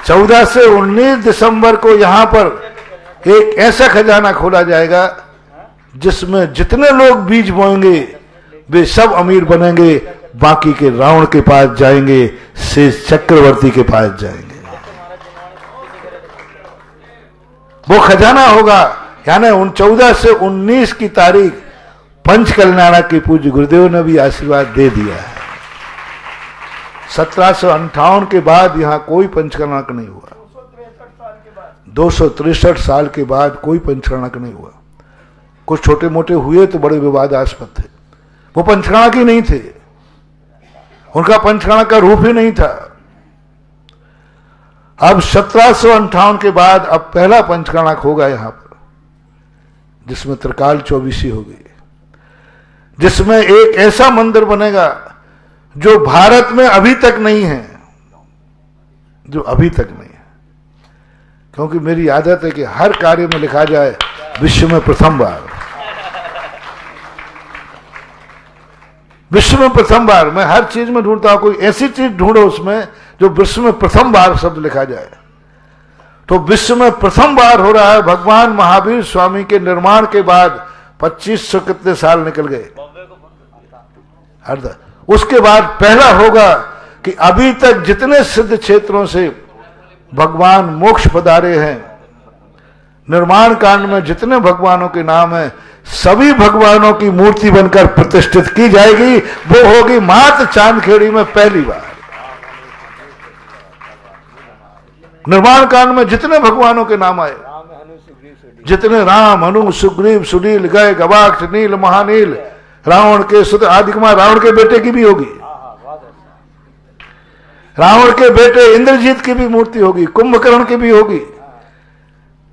Speaker 1: 14 से 19 दिसंबर को यहां पर एक ऐसा खजाना खोला जाएगा जिसमें जितने लोग बीज बोएंगे वे सब अमीर बनेंगे, बाकी के रावण के पास जाएंगे, शेष चक्रवर्ती के पास जाएंगे। वो खजाना होगा, यानी 14 से 19 की तारीख पंच कल्याणा के पूज्य गुरुदेव ने भी आशीर्वाद दे दिया है। 1758 के बाद यहां कोई पंचकर्णक नहीं हुआ। 263 साल के बाद कोई पंचकर्णक नहीं हुआ। कुछ छोटे मोटे हुए तो बड़े विवादास्पद थे, वो पंचकर्णक ही नहीं थे, उनका पंचकर्णक का रूप ही नहीं था। अब 1758 के बाद अब पहला पंचकर्णक होगा यहां पर, जिसमें त्रिकाल चौबीसी होगी, जिसमें एक ऐसा मंदिर बनेगा जो भारत में अभी तक नहीं है, जो अभी तक नहीं है। क्योंकि मेरी आदत है कि हर कार्य में लिखा जाए विश्व में प्रथम बार, विश्व में प्रथम बार। मैं हर चीज में ढूंढता हूं कोई ऐसी चीज ढूंढो उसमें जो विश्व में प्रथम बार शब्द लिखा जाए। तो विश्व में प्रथम बार हो रहा है भगवान महावीर स्वामी के निर्माण के बाद 2500 कितने साल निकल गए, उसके बाद पहला होगा कि अभी तक जितने सिद्ध क्षेत्रों से भगवान मोक्ष पधारे हैं, निर्माण कांड में जितने भगवानों के नाम हैं, सभी भगवानों की मूर्ति बनकर प्रतिष्ठित की जाएगी। वो होगी मात्र चांदखेड़ी में पहली बार। निर्माण कांड में जितने भगवानों के नाम आए, जितने राम, हनु, सुग्रीव, सुनील, गय, गवाक्ष, नील, महानील, रावण के सुत आदि कुमार, रावण के बेटे की भी होगी, रावण के बेटे इंद्रजीत की भी मूर्ति होगी, कुंभकर्ण की भी होगी,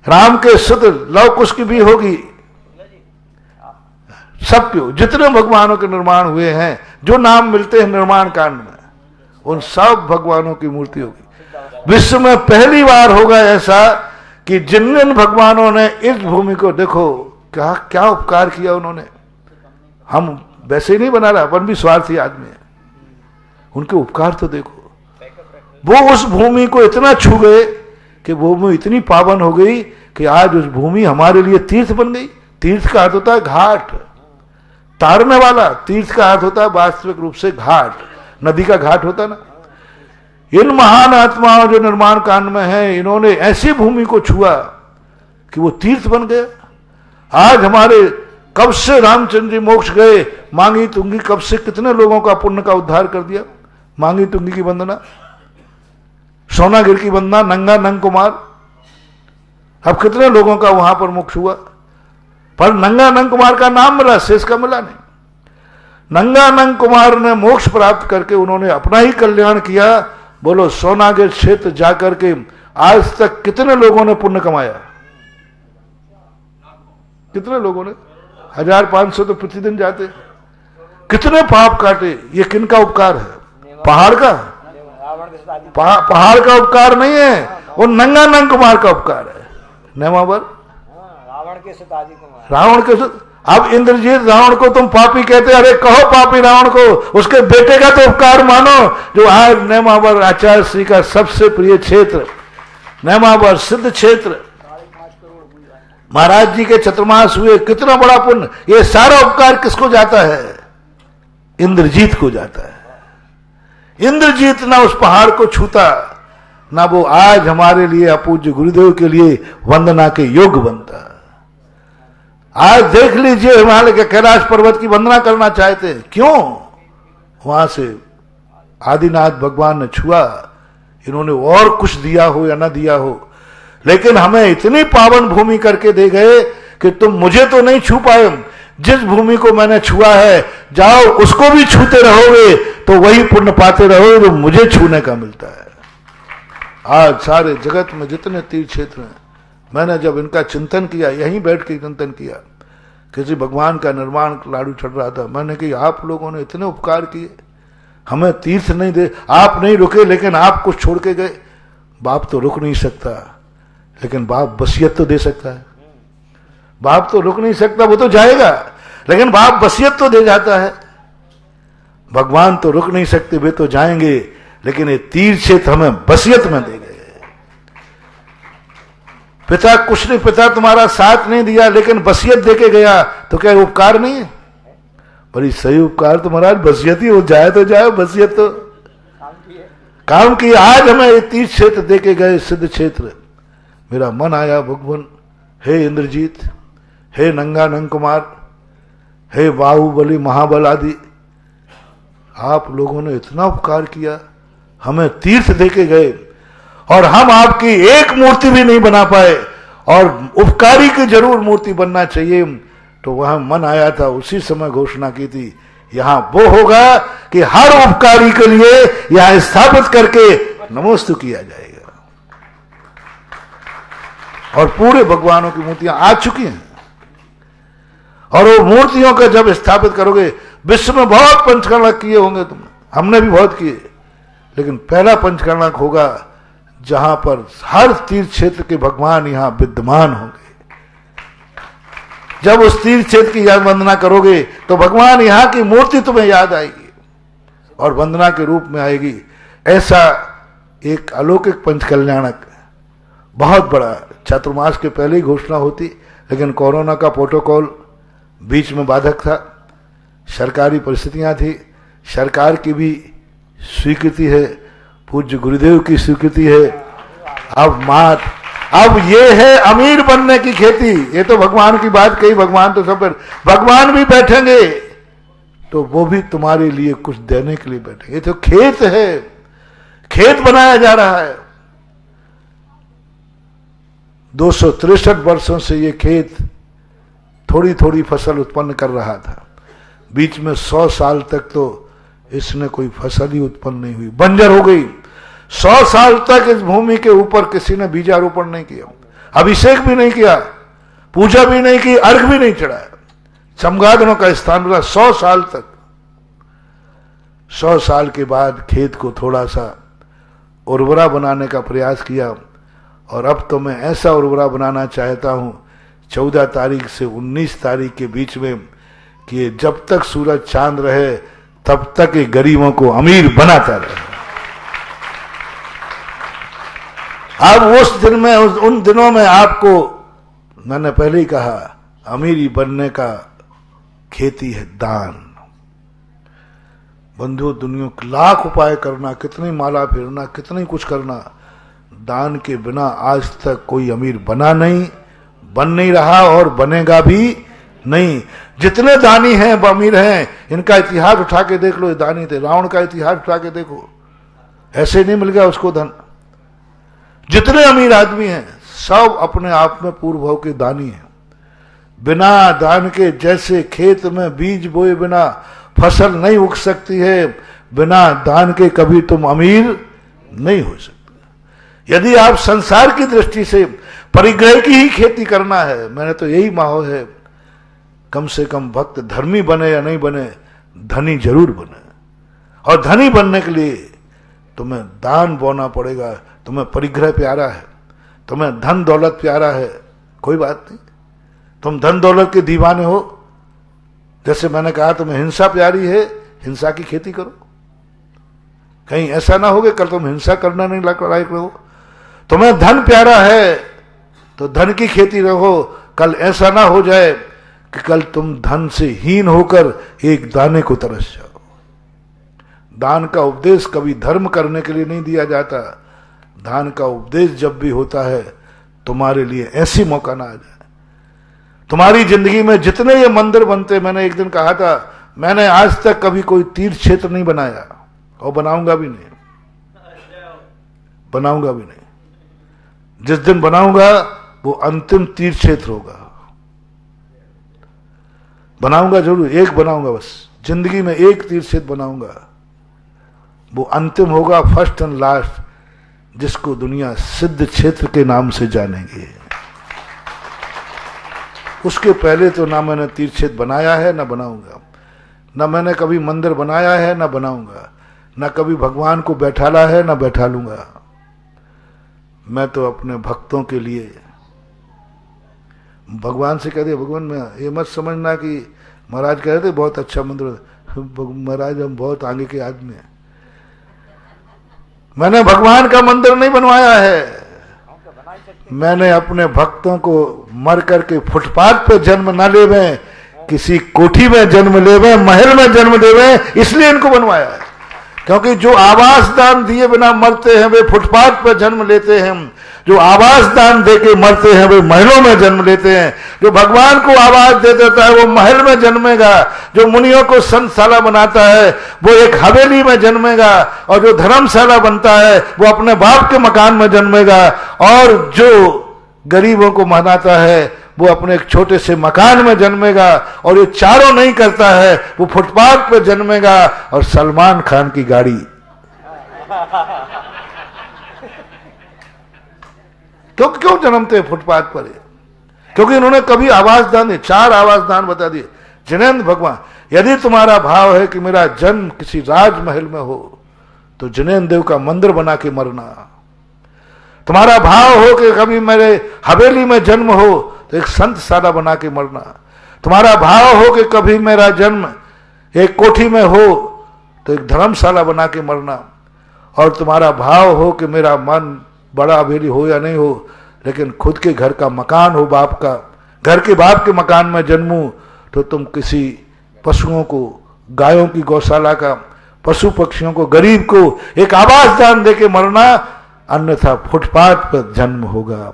Speaker 1: राम के सुत लवकुश की भी होगी। सब क्यों, जितने भगवानों के निर्माण हुए हैं, जो नाम मिलते हैं निर्माण कांड में, उन सब भगवानों की मूर्ति होगी। विश्व में पहली बार होगा ऐसा कि जिन जिन भगवानों ने इस भूमि को, देखो क्या क्या उपकार किया उन्होंने। हम वैसे ही नहीं बना रहा, अपन भी स्वार्थी आदमी है, उनके उपकार तो देखो। वो उस भूमि को इतना छू गए कि वो भूमि इतनी पावन हो गई कि आज उस भूमि हमारे लिए तीर्थ बन गई। तीर्थ का अर्थ होता है घाट, तारने वाला। तीर्थ का अर्थ होता है वास्तविक रूप से घाट, नदी का घाट होता ना। इन महान आत्माओं जो निर्माण कांड में है, इन्होंने ऐसी भूमि को छुआ कि वो तीर्थ बन गया। आज हमारे कब से रामचंद्र जी मोक्ष गए, मांगी तुंगी कब से कितने लोगों का पुण्य का उद्धार कर दिया। मांगी तुंगी की वंदना, सोनागिर की वंदना, नंगा नंग कुमार, अब कितने लोगों का वहां पर मोक्ष हुआ। पर नंगा नंग कुमार का नाम मिला, शेष का मिला नहीं। नंगा नंग कुमार ने मोक्ष प्राप्त करके उन्होंने अपना ही कल्याण किया। बोलो, सोनागिर क्षेत्र जाकर के आज तक कितने लोगों ने पुण्य कमाया, कितने लोगों ने, 1500 तो प्रतिदिन जाते। कितने पाप काटे। ये किनका उपकार है? पहाड़ का? पहाड़ का उपकार नहीं है, वो नंगा नंग कुमार का उपकार है। नेमावर रावण के सुत। अब इंद्रजीत रावण को तुम पापी कहते, अरे कहो पापी रावण को, उसके बेटे का तो उपकार मानो। जो आज नेमावर आचार्य श्री का सबसे प्रिय क्षेत्र, नेमावर सिद्ध क्षेत्र, महाराज जी के चतुर्मास हुए, कितना बड़ा पुण्य। ये सारा उपकार किसको जाता है? इंद्रजीत को जाता है। इंद्रजीत ना उस पहाड़ को छूता, ना वो आज हमारे लिए अपूज्य गुरुदेव के लिए वंदना के योग्य बनता। आज देख लीजिए, हिमालय के कैलाश पर्वत की वंदना करना चाहते हैं, क्यों? वहां से आदिनाथ भगवान ने छुआ। इन्होंने और कुछ दिया हो या ना दिया हो, लेकिन हमें इतनी पावन भूमि करके दे गए कि तुम मुझे तो नहीं छू पाए। जिस भूमि को मैंने छुआ है, जाओ उसको भी छूते रहोगे तो वही पुण्य पाते रहोगे जो मुझे छूने का मिलता है। आज सारे जगत में जितने तीर्थ क्षेत्र हैं, मैंने जब इनका चिंतन किया, यहीं बैठ के चिंतन किया, किसी भगवान का निर्माण लाडू चढ़ रहा था, मैंने कहा आप लोगों ने इतने उपकार किए, हमें तीर्थ नहीं दे, आप नहीं रुके लेकिन आप कुछ छोड़ के गए। बाप तो रुक नहीं सकता, लेकिन बाप वसीयत तो दे सकता है। बाप तो रुक नहीं सकता, वो तो जाएगा, लेकिन बाप वसीयत तो दे जाता है। भगवान तो रुक नहीं सकते, वे तो जाएंगे, लेकिन ये तीर्थ क्षेत्र हमें वसीयत में दे गए। पिता कुछ नहीं, पिता तुम्हारा साथ नहीं दिया, लेकिन वसीयत देके गया, तो क्या उपकार नहीं है? बड़ी सही उपकार तो महाराज, वसीयत ही हो जाए तो जाए, वसीयत तो काम की। आज हमें ये तीर्थ क्षेत्र देके गए, सिद्ध क्षेत्र। मेरा मन आया भगवान, हे इंद्रजीत, हे नंगा नंग कुमार, हे बाहुबली महाबल आदि, आप लोगों ने इतना उपकार किया, हमें तीर्थ देके गए, और हम आपकी एक मूर्ति भी नहीं बना पाए, और उपकारी की जरूर मूर्ति बनना चाहिए। तो वहां मन आया था, उसी समय घोषणा की थी, यहां वो होगा कि हर उपकारी के लिए यहां स्थापित करके नमोस्तु किया जाएगा। और पूरे भगवानों की मूर्तियां आ चुकी हैं, और वो मूर्तियों का जब स्थापित करोगे, विश्व में बहुत पंचकर्णक किए होंगे तुमने, हमने भी बहुत किए, लेकिन पहला पंचकर्णक होगा जहां पर हर तीर्थ क्षेत्र के भगवान यहां विद्यमान होंगे। जब उस तीर्थ क्षेत्र की याद वंदना करोगे तो भगवान यहां की मूर्ति तुम्हें याद आएगी और वंदना के रूप में आएगी। ऐसा एक अलौकिक पंचकल्याणक बहुत बड़ा चातुर्मास के पहले ही घोषणा होती, लेकिन कोरोना का प्रोटोकॉल बीच में बाधक था, सरकारी परिस्थितियां थी, सरकार की भी स्वीकृति है, पूज्य गुरुदेव की स्वीकृति है। अब ये है अमीर बनने की खेती। ये तो भगवान की बात कही, भगवान तो सब पर, भगवान भी बैठेंगे तो वो भी तुम्हारे लिए कुछ देने के लिए बैठेंगे। ये तो खेत है, खेत बनाया जा रहा है। 263 वर्षों से ये खेत थोड़ी थोड़ी फसल उत्पन्न कर रहा था। बीच में 100 साल तक तो इसने कोई फसल ही उत्पन्न नहीं हुई, बंजर हो गई। 100 साल तक इस भूमि के ऊपर किसी ने बीजारोपण नहीं किया, अभिषेक भी नहीं किया, पूजा भी नहीं की, अर्घ भी नहीं चढ़ाया, चमगादड़ों का स्थान मिला 100 साल तक। 100 साल के बाद खेत को थोड़ा सा उर्वरा बनाने का प्रयास किया, और अब तो मैं ऐसा उर्वरा बनाना चाहता हूं 14 तारीख से 19 तारीख के बीच में, कि जब तक सूरज चांद रहे तब तक ये गरीबों को अमीर बनाता रहे। अब उस दिन में, उन दिनों में आपको, मैंने पहले ही कहा, अमीरी बनने का खेती है दान। बंधु दुनिया लाख उपाय करना, कितनी माला फेरना, कितनी कुछ करना, दान के बिना आज तक कोई अमीर बना नहीं, बन नहीं रहा और बनेगा भी नहीं। जितने दानी हैं वो अमीर हैं। इनका इतिहास उठा के देख लो, ये दानी थे। रावण का इतिहास उठा के देखो, ऐसे नहीं मिल गया उसको धन। जितने अमीर आदमी हैं सब अपने आप में पूर्व भाव के दानी हैं। बिना दान के, जैसे खेत में बीज बोए बिना फसल नहीं उग सकती है, बिना दान के कभी तुम अमीर नहीं हो सकते। यदि आप संसार की दृष्टि से परिग्रह की ही खेती करना है, मैंने तो यही माहौल है, कम से कम भक्त धर्मी बने या नहीं बने, धनी जरूर बने। और धनी बनने के लिए तुम्हें दान बोना पड़ेगा। तुम्हें परिग्रह प्यारा है, तुम्हें धन दौलत प्यारा है, कोई बात नहीं, तुम धन दौलत के दीवाने हो। जैसे मैंने कहा तुम्हें हिंसा प्यारी है, हिंसा की खेती करो। कहीं ऐसा ना हो कि कल तुम हिंसा करना नहीं लायक रहो। तुम्हें धन प्यारा है तो धन की खेती रहो। कल ऐसा ना हो जाए कि कल तुम धन से हीन होकर एक दाने को तरस जाओ। दान का उपदेश कभी धर्म करने के लिए नहीं दिया जाता। दान का उपदेश जब भी होता है तुम्हारे लिए ऐसी मौका ना आ जाए। तुम्हारी जिंदगी में जितने ये मंदिर बनते, मैंने एक दिन कहा था, मैंने आज तक कभी कोई तीर्थ क्षेत्र नहीं बनाया और बनाऊंगा भी नहीं, बनाऊंगा भी नहीं। जिस दिन बनाऊंगा वो अंतिम तीर्थ क्षेत्र होगा। बनाऊंगा जरूर, एक बनाऊंगा, बस जिंदगी में एक तीर्थ क्षेत्र बनाऊंगा। वो अंतिम होगा, फर्स्ट एंड लास्ट, जिसको दुनिया सिद्ध क्षेत्र के नाम से जानेंगे। उसके पहले तो ना मैंने तीर्थ क्षेत्र बनाया है ना बनाऊंगा, ना मैंने कभी मंदिर बनाया है ना बनाऊंगा, ना कभी भगवान को बैठाला है ना बैठा लूंगा। मैं तो अपने भक्तों के लिए भगवान से कह दिया, भगवान मैं ये मत समझना कि महाराज कह रहे थे बहुत अच्छा मंदिर, महाराज हम बहुत आगे के आदमी हैं, मैंने भगवान का मंदिर नहीं बनवाया है, मैंने अपने भक्तों को मर करके फुटपाथ पे जन्म ना लेवे, किसी कोठी में जन्म लेवे, महल में जन्म लेवे, इसलिए इनको बनवाया है। क्योंकि जो आवास दान दिए बिना मरते हैं वे फुटपाथ पर जन्म लेते हैं, जो आवास दान देके मरते हैं वे महलों में जन्म लेते हैं। जो भगवान को आवाज दे देता है वो महल में जन्मेगा, जो मुनियों को संतशाला बनाता है वो एक हवेली में जन्मेगा, और जो धर्मशाला बनता है वो अपने बाप के मकान में जन्मेगा, और जो गरीबों को मनाता है वो अपने एक छोटे से मकान में जन्मेगा, और ये चारों नहीं करता है वो फुटपाथ पे जन्मेगा और सलमान खान की गाड़ी। क्यों जन्मते हैं फुटपाथ पर? क्योंकि इन्होंने कभी आवास दान दिए, 4 आवास दान बता दिए। जिनेंद्र भगवान, यदि तुम्हारा भाव है कि मेरा जन्म किसी राजमहल में हो तो जिनेंद्र देव का मंदिर बना के मरना, तुम्हारा भाव हो कि कभी मेरे हवेली में जन्म हो तो एक संतशाला बना के मरना, तुम्हारा भाव हो कि कभी मेरा जन्म एक कोठी में हो तो एक धर्मशाला बना के मरना, और तुम्हारा भाव हो कि मेरा मन बड़ा हवेली हो या नहीं हो लेकिन खुद के घर का मकान हो, बाप का घर के बाप के मकान में जन्मूं, तो तुम किसी पशुओं को, गायों की गौशाला का, पशु पक्षियों को, गरीब को एक आवास दान देके मरना, अन्यथा फुटपाथ पर जन्म होगा।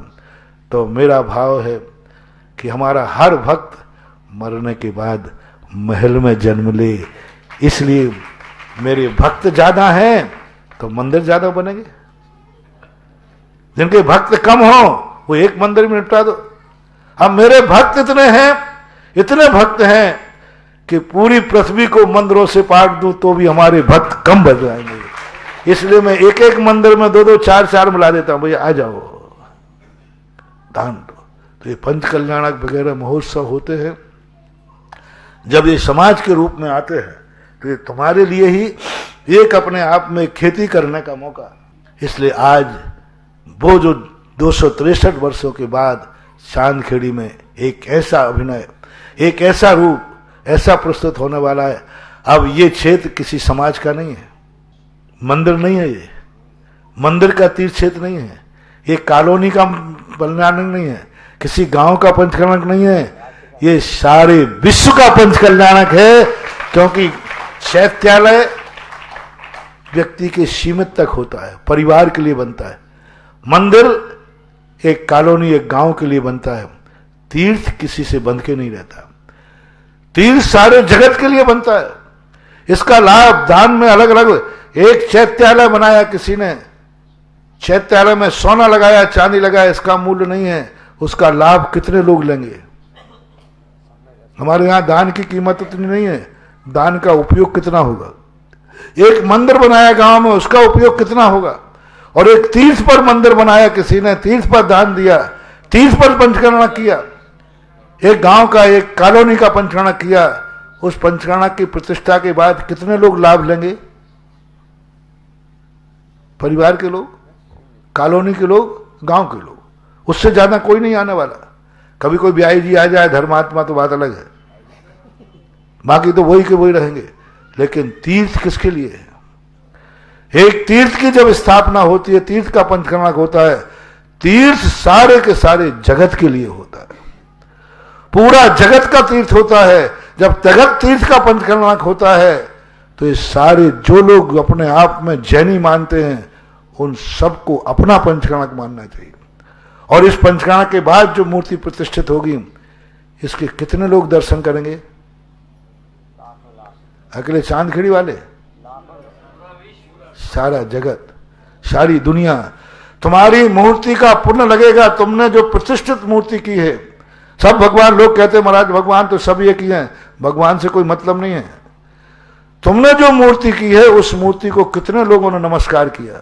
Speaker 1: तो मेरा भाव है कि हमारा हर भक्त मरने के बाद महल में जन्म ले, इसलिए मेरे भक्त ज्यादा हैं तो मंदिर ज्यादा बनेंगे, जिनके भक्त कम हो वो एक मंदिर में निपटा दो। अब मेरे भक्त इतने भक्त हैं कि पूरी पृथ्वी को मंदिरों से पाट दूं तो भी हमारे भक्त कम बढ़ जाएंगे, इसलिए मैं एक एक मंदिर में 2-2, 4-4 मिला देता हूं, भैया आ जाओ दान दो। तो ये पंच कल्याणक वगैरह महोत्सव होते हैं, जब ये समाज के रूप में आते हैं तो ये तुम्हारे लिए ही एक अपने आप में खेती करने का मौका। इसलिए आज वो जो 263 वर्षों के बाद चांदखेड़ी में एक ऐसा अभिनय, एक ऐसा रूप, ऐसा प्रस्तुत होने वाला है। अब ये क्षेत्र किसी समाज का नहीं है, मंदिर नहीं है, ये मंदिर का तीर्थ क्षेत्र नहीं है, ये कॉलोनी का पंचकल्याणक नहीं है, किसी गांव का पंचकल्याणक नहीं है, ये सारे विश्व का पंचकल्याणक है। क्योंकि चैत्यालय व्यक्ति के सीमित तक होता है, परिवार के लिए बनता है, मंदिर एक कॉलोनी, एक गांव के लिए बनता है, तीर्थ किसी से बंध के नहीं रहता, तीर्थ सारे जगत के लिए बनता है। इसका लाभ दान में अलग अलग, एक चैत्यालय बनाया किसी ने, चैत्यालय में सोना लगाया, चांदी लगाया, इसका मूल्य नहीं है, उसका लाभ कितने लोग लेंगे? हमारे यहां दान की कीमत उतनी नहीं है, दान का उपयोग कितना होगा? एक मंदिर बनाया गांव में, उसका उपयोग कितना होगा? और एक तीर्थ पर मंदिर बनाया किसी ने, तीर्थ पर दान दिया, तीर्थ पर पंचकर्णक किया, एक गांव का, एक कॉलोनी का पंचकर्णक किया, उस पंचकर्णक की प्रतिष्ठा के बाद कितने लोग लाभ लेंगे? परिवार के लोग, कॉलोनी के लोग, गांव के लोग, उससे ज्यादा कोई नहीं आने वाला। कभी कोई ब्याई जी आ जाए धर्मात्मा तो बात अलग है, बाकी तो वही के वही रहेंगे। लेकिन तीर्थ किसके लिए है? एक तीर्थ की जब स्थापना होती है, तीर्थ का पंचकर्णक होता है, तीर्थ सारे के सारे जगत के लिए होता है, पूरा जगत का तीर्थ होता है। जब जगत तीर्थ का पंचकर्णक होता है तो ये सारे जो लोग अपने आप में जैनी मानते हैं उन सबको अपना पंचकर्णक मानना चाहिए। और इस पंचकर्णक के बाद जो मूर्ति प्रतिष्ठित होगी, इसके कितने लोग दर्शन करेंगे? अकेले चांदखेड़ी वाले? सारा जगत, सारी दुनिया। तुम्हारी मूर्ति का पुण्य लगेगा, तुमने जो प्रतिष्ठित मूर्ति की है। सब भगवान, लोग कहते हैं महाराज भगवान तो सब एक ही हैं, भगवान से कोई मतलब नहीं है। तुमने जो मूर्ति की है उस मूर्ति को कितने लोगों ने नमस्कार किया?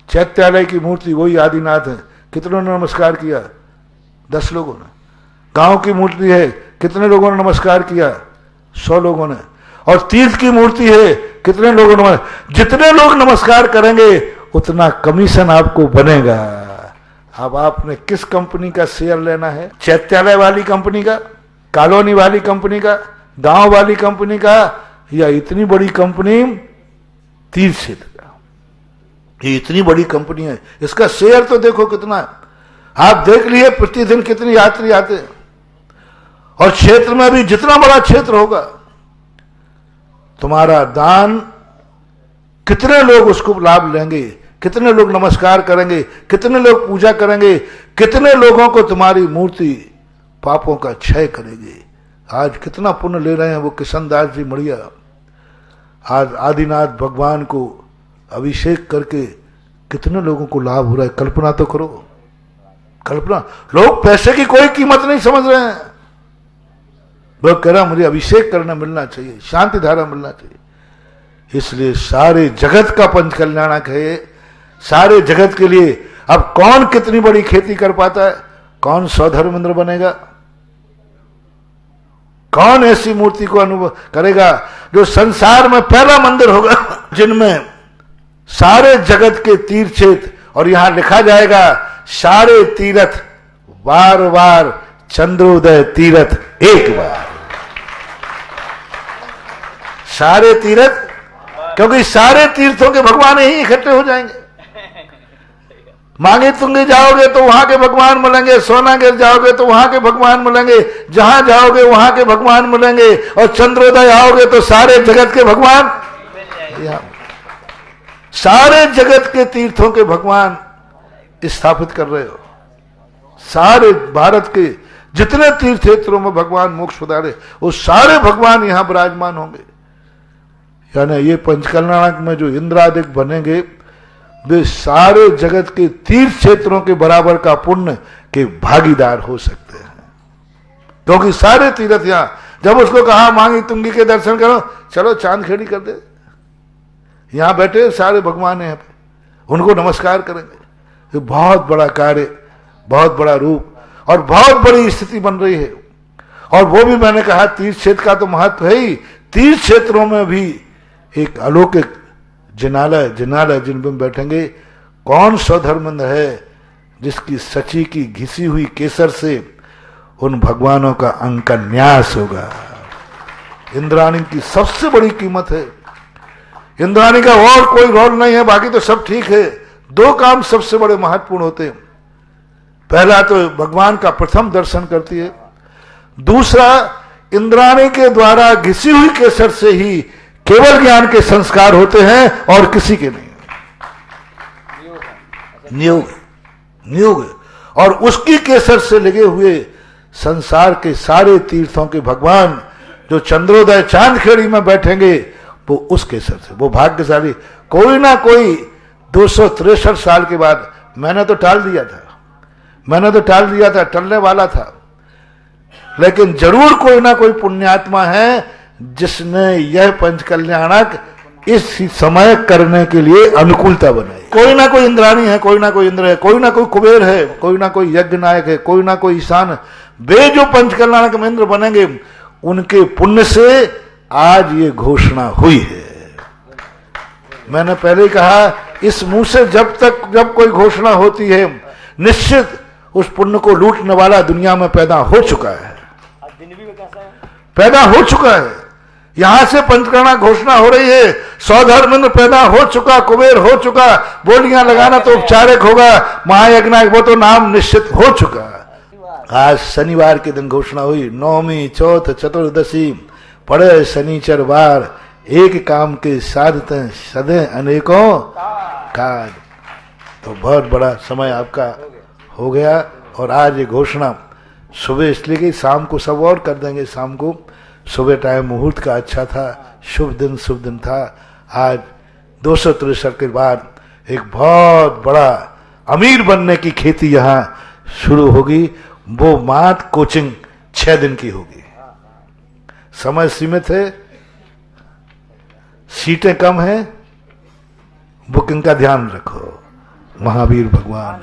Speaker 1: चैत्यालय की मूर्ति वही आदिनाथ है, कितनों ने नमस्कार किया? 10 लोगों ने। गांव की मूर्ति है, कितने लोगों ने नमस्कार किया? 100 लोगों ने। और तीर्थ की मूर्ति है, कितने लोगों ने? जितने लोग नमस्कार करेंगे उतना कमीशन आपको बनेगा। अब आपने किस कंपनी का शेयर लेना है? चैत्यालय वाली कंपनी का, कॉलोनी वाली कंपनी का, गांव वाली कंपनी का, या इतनी बड़ी कंपनी तीर्थ क्षेत्र का? ये इतनी बड़ी कंपनी है, इसका शेयर तो देखो कितना है। आप देख लिए प्रतिदिन कितने यात्री आते हैं, और क्षेत्र में भी जितना बड़ा क्षेत्र होगा, तुम्हारा दान कितने लोग उसको लाभ लेंगे, कितने लोग नमस्कार करेंगे, कितने लोग पूजा करेंगे, कितने लोगों को तुम्हारी मूर्ति पापों का क्षय करेगी। आज कितना पुण्य ले रहे हैं वो किशनदास जी मड़िया। आज आदिनाथ भगवान को अभिषेक करके कितने लोगों को लाभ हो रहा है, कल्पना तो करो। कल्पना, लोग पैसे की कोई कीमत नहीं समझ रहे हैं। लोग कह रहे हैं मुझे अभिषेक करना मिलना चाहिए, शांति धारा मिलना चाहिए। इसलिए सारे जगत का पंच कल्याणक है, सारे जगत के लिए। अब कौन कितनी बड़ी खेती कर पाता है? कौन स्वधर्मेंद्र बनेगा? कौन ऐसी मूर्ति को अनुभव करेगा जो संसार में पहला मंदिर होगा जिनमें सारे जगत के तीर्थ क्षेत्र, और यहां लिखा जाएगा सारे तीर्थ बार बार चंद्रोदय तीर्थ एक बार। सारे तीर्थ, क्योंकि सारे तीर्थों के भगवान ही इकट्ठे हो जाएंगे। मांगे तुंगे जाओगे तो वहां के भगवान मिलेंगे, सोनागिर जाओगे तो वहां के भगवान मिलेंगे, जहां जाओगे वहां के भगवान मिलेंगे, और चंद्रोदय आओगे तो सारे जगत के भगवान, सारे जगत के तीर्थों के भगवान स्थापित कर रहे हो। सारे भारत के जितने तीर्थ क्षेत्रों में भगवान मोक्ष पधारे, वो सारे भगवान यहां विराजमान होंगे। यानी ये पंचकल्याणक में जो इंद्रादिक बनेंगे, वे सारे जगत के तीर्थ क्षेत्रों के बराबर का पुण्य के भागीदार हो सकते हैं। क्योंकि सारे तीर्थ यहां, जब उसको कहा मांगी तुंगी के दर्शन करो, चलो चांद खेड़ी कर दे, यहां बैठे सारे भगवान हैं, उनको नमस्कार करेंगे। ये बहुत बड़ा कार्य, बहुत बड़ा रूप, और बहुत बड़ी स्थिति बन रही है। और वो भी मैंने कहा तीर्थ क्षेत्र का तो महत्व है ही, तीर्थ क्षेत्रों में भी एक अलौकिक जिनालय जिनमें बैठेंगे। कौन स्वधर्मेंद्र है जिसकी सची की घिसी हुई केसर से उन भगवानों का अंक न्यास होगा। इंद्राणी की सबसे बड़ी कीमत है। इंद्राणी का और कोई रोल नहीं है, बाकी तो सब ठीक है। दो काम सबसे बड़े महत्वपूर्ण होते हैं। पहला तो भगवान का प्रथम दर्शन करती है, दूसरा इंद्राणी के द्वारा घिसी हुई केसर से ही केवल ज्ञान के संस्कार होते हैं और किसी के नहीं। नियोग, और उसकी केसर से लगे हुए संसार के सारे तीर्थों के भगवान जो चंद्रोदय चांद खेड़ी में बैठेंगे, वो उस केसर से, वो भाग्यशाली। कोई ना कोई 263 साल के बाद, मैंने तो टाल दिया था, टलने वाला था, लेकिन जरूर कोई ना कोई पुण्यात्मा है जिसने यह पंच कल्याणक इस समय करने के लिए अनुकूलता बनाई। कोई ना कोई इंद्राणी है, कोई ना कोई इंद्र है, कोई ना कोई कुबेर है, कोई ना कोई यज्ञ नायक है, कोई ना कोई ईशान। वे जो पंच कल्याणक में इंद्र बनेंगे, उनके पुण्य से आज ये घोषणा हुई है। मैंने पहले कहा, इस मुंह से जब कोई घोषणा होती है, निश्चित उस पुण्य को लूटने वाला दुनिया में पैदा हो चुका है, यहां से पंचकर्णा घोषणा हो रही है। स्वधर्मेंद्र पैदा हो चुका, कुबेर हो चुका, बोलियां लगाना तो उपचारिक होगा, महायज्ञ वो तो नाम निश्चित हो चुका। आज शनिवार के दिन घोषणा हुई, नौमी, चौथ, चतुर्दशी पड़े शनिचर वार, एक काम के साधते सदे अनेकों काज। तो बहुत बड़ा समय आपका हो गया। और आज ये घोषणा सुबह इसलिए कि शाम को सब और कर देंगे। शाम को सुबह टाइम मुहूर्त का अच्छा था, शुभ दिन था। आज 263 के बाद एक बहुत बड़ा अमीर बनने की खेती यहाँ शुरू होगी। वो मात्र कोचिंग 6 दिन की होगी, समय सीमित है, सीटें कम हैं, बुकिंग का ध्यान रखो। महावीर भगवान